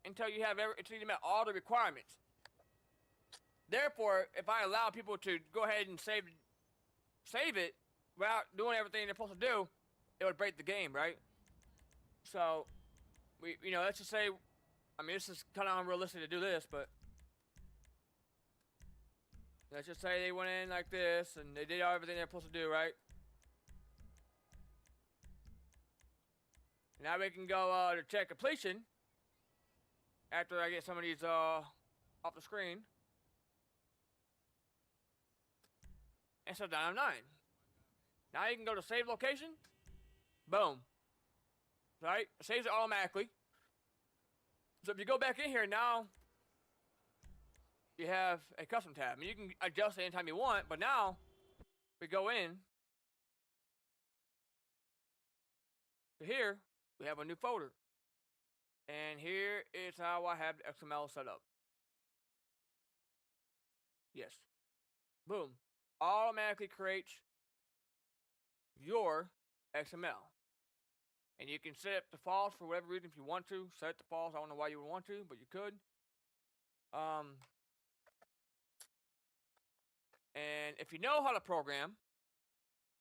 until you met all the requirements. Therefore, if I allow people to go ahead and save it without doing everything they're supposed to do, it would break the game, right? So, let's just say, this is kind of unrealistic to do this, but let's just say they went in like this and they did everything they're supposed to do, right? Now we can go to check completion after I get some of these off the screen. And so down to 9. Now you can go to save location. Boom. Right? It saves it automatically. So if you go back in here now, you have a custom tab. You can adjust it anytime you want, but now we go in to here, we have a new folder. And here is how I have the XML set up. Yes. Boom. Automatically creates your XML. And you can set it to false for whatever reason if you want to. Set it to false. I don't know why you would want to, but you could. And if you know how to program,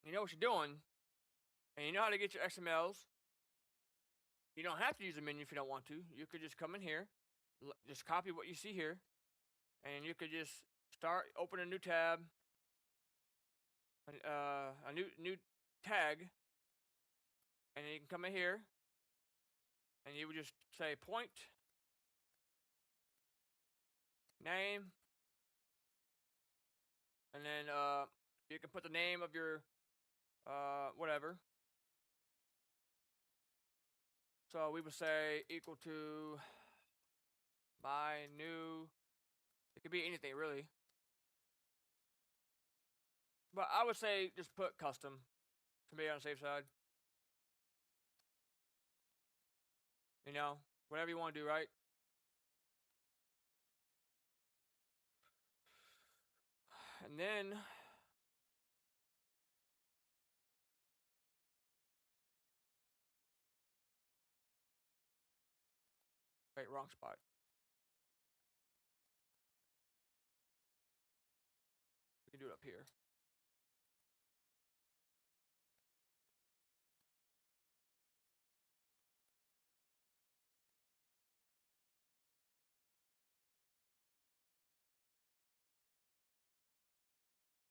you know what you're doing, and you know how to get your XMLs, you don't have to use a menu if you don't want to. You could just come in here, just copy what you see here, and you could just open a new tab, a new tag, and then you can come in here, and you would just say point, name, and then you can put the name of your whatever. So we would say equal to my new. It could be anything really. But I would say just put custom to be on the safe side. Whatever you want to do, right? And then wait, wrong spot. We can do it up here.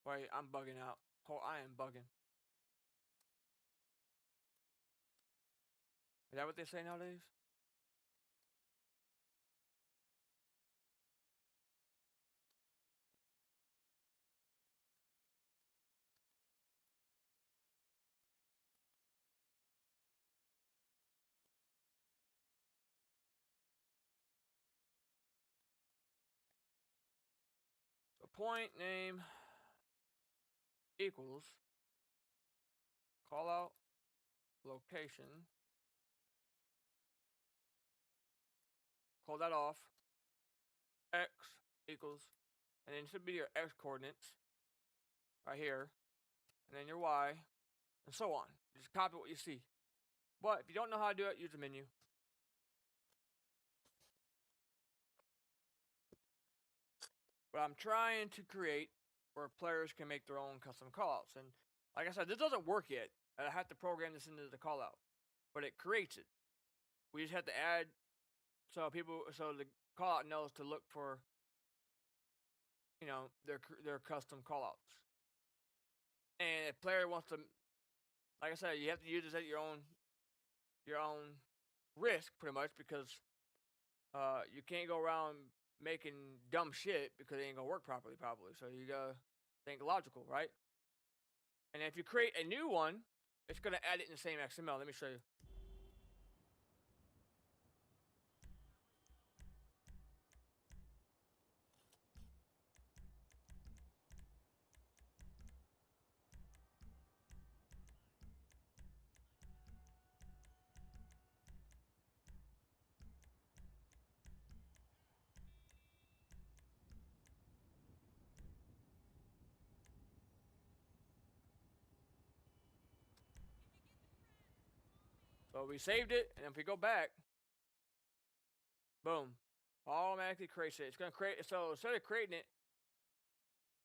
Wait, I'm bugging out. I am bugging. Is that what they say nowadays? point name equals callout location. Call that off. X equals, and then it should be your X coordinates right here, and then your Y, and so on. Just copy what you see. But if you don't know how to do it, use the menu. But I'm trying to create where players can make their own custom callouts. And like I said, this doesn't work yet. I have to program this into the callout, but it creates it. We just have to add so the callout knows to look for, you know, their custom callouts. And if player wants to, like I said, you have to use this at your own risk, pretty much, because you can't go around making dumb shit because it ain't gonna work properly, probably. So you gotta think logical, right? And if you create a new one, it's gonna add it in the same XML. Let me show you. So we saved it, and if we go back, boom, automatically creates it. It's gonna create. So instead of creating it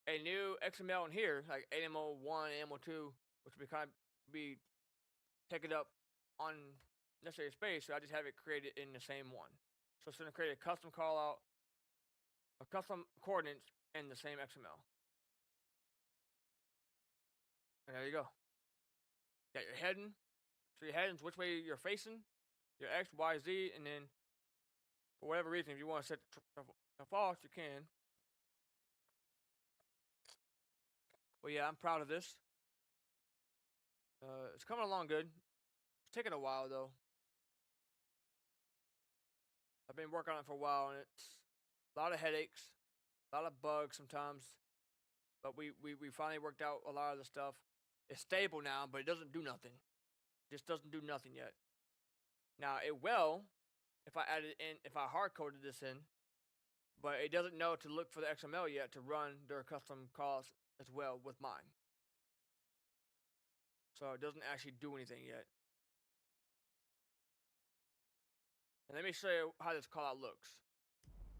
a new XML in here, like AMO1, AMO2, which would kind of be taken up on necessary space, so I just have it created in the same one. So it's gonna create a custom callout, a custom coordinates in the same XML. And there you go. Got your heading. So your heading's which way you're facing, your X, Y, Z, and then for whatever reason, if you want to set the false, you can. But yeah, I'm proud of this. It's coming along good. It's taking a while though. I've been working on it for a while, and it's a lot of headaches, a lot of bugs sometimes. But we finally worked out a lot of the stuff. It's stable now, but it doesn't do nothing. It just doesn't do nothing yet. Now it will if I added in, if I hard coded this in, but it doesn't know to look for the XML yet to run their custom calls as well with mine. So it doesn't actually do anything yet. And let me show you how this callout looks.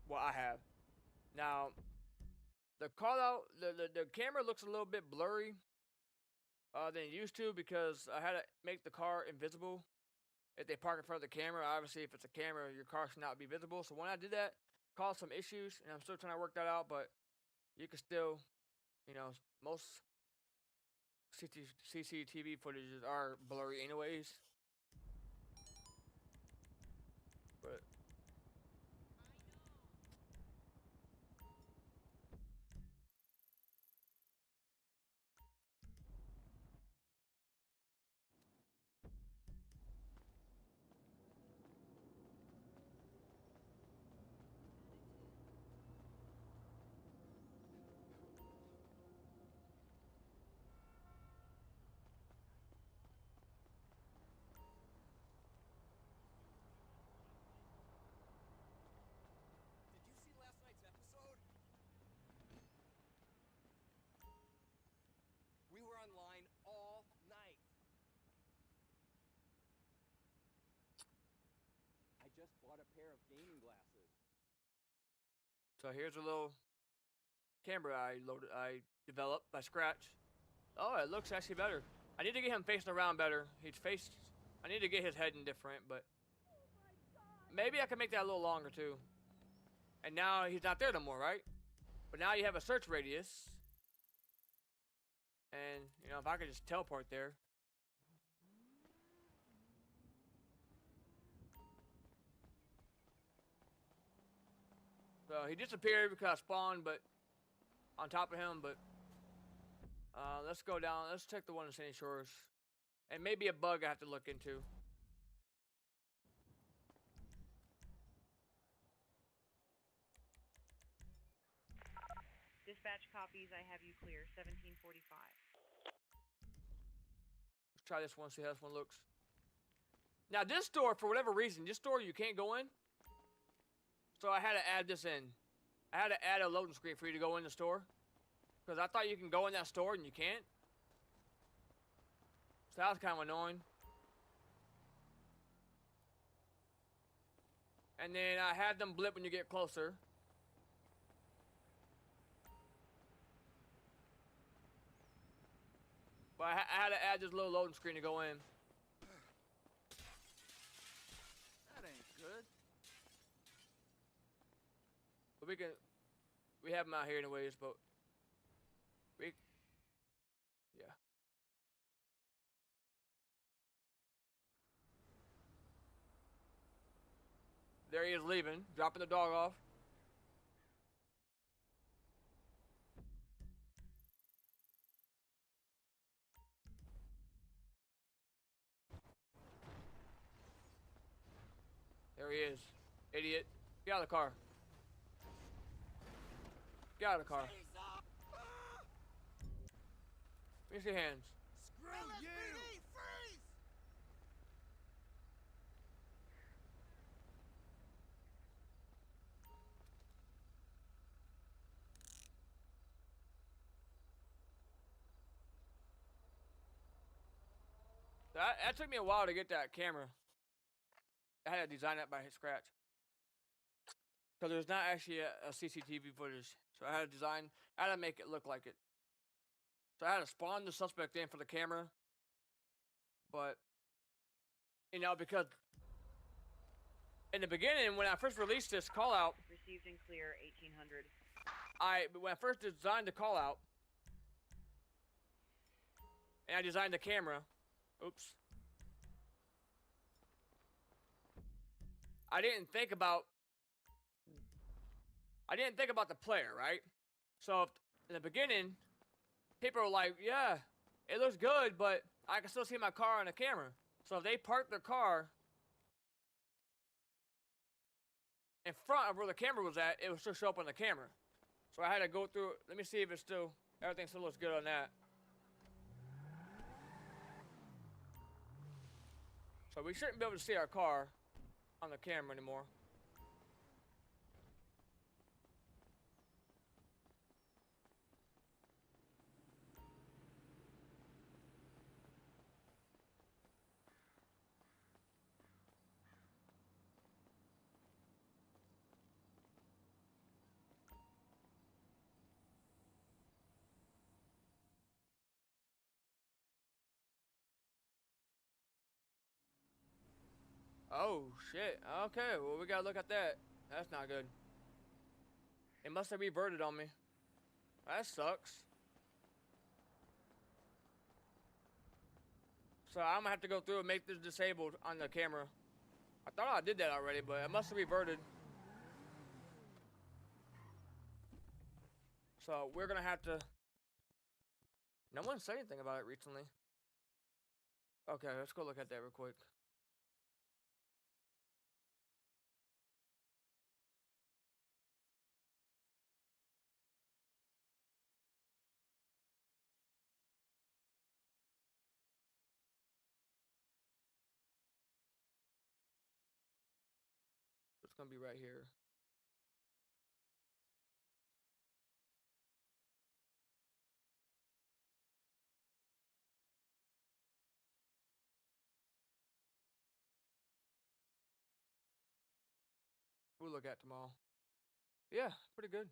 What I have. Now, the callout, the camera looks a little bit blurry than it used to because I had to make the car invisible. If they park in front of the camera, obviously if it's a camera, your car should not be visible. So when I did that, it caused some issues, and I'm still trying to work that out, but you can still, you know, most CCTV footages are blurry anyways. But Did you see last night's episode? We were online all night. I just bought a pair of gaming glasses. so here's a little camera I developed by scratch. Oh, it looks actually better. I need to get him facing around better. I need to get his head in different, but maybe I can make that a little longer too. And now he's not there no more, right? But now you have a search radius. And, you know, if I could just teleport there. So he disappeared because I spawned, but on top of him, but let's go down. Let's check the one in Sandy Shores. And maybe a bug I have to look into. Dispatch dispatch copies. I have you clear. 1745. Let's try this one, see how this one looks. Now this store, for whatever reason, this store you can't go in. So I had to add this in. I had to add a loading screen for you to go in the store. Because I thought you can go in that store and you can't. So that was kind of annoying. And then I had them blip when you get closer. But I had to add this little loading screen to go in. That ain't good. But we have them out here anyways, but yeah. There he is leaving, dropping the dog off. There he is. Idiot. Get out of the car. Get out of the car. Where's your hands? Screw you! Freeze! That took me a while to get that camera. I had to design that by scratch. Because there's not actually a CCTV footage. So I had to make it look like it. So I had to spawn the suspect in for the camera. But, you know, because in the beginning, when I first released this call out, Received and clear. 1800. when I first designed the call out, and I designed the camera, oops. I didn't think about the player, right? So in the beginning, people were like, yeah, it looks good, but I can still see my car on the camera. So if they park their car in front of where the camera was at, it would still show up on the camera. So I had to go through, let me see if everything still looks good on that. So we shouldn't be able to see our car on the camera anymore. Oh, shit. Okay, well, we gotta look at that. That's not good. It must have reverted on me. That sucks. So I'm gonna have to go through and make this disabled on the camera. I thought I did that already, but it must have reverted. So we're gonna have to... No one said anything about it recently. Okay, let's go look at that real quick. It's gonna be right here. We'll look at tomorrow. Yeah, pretty good.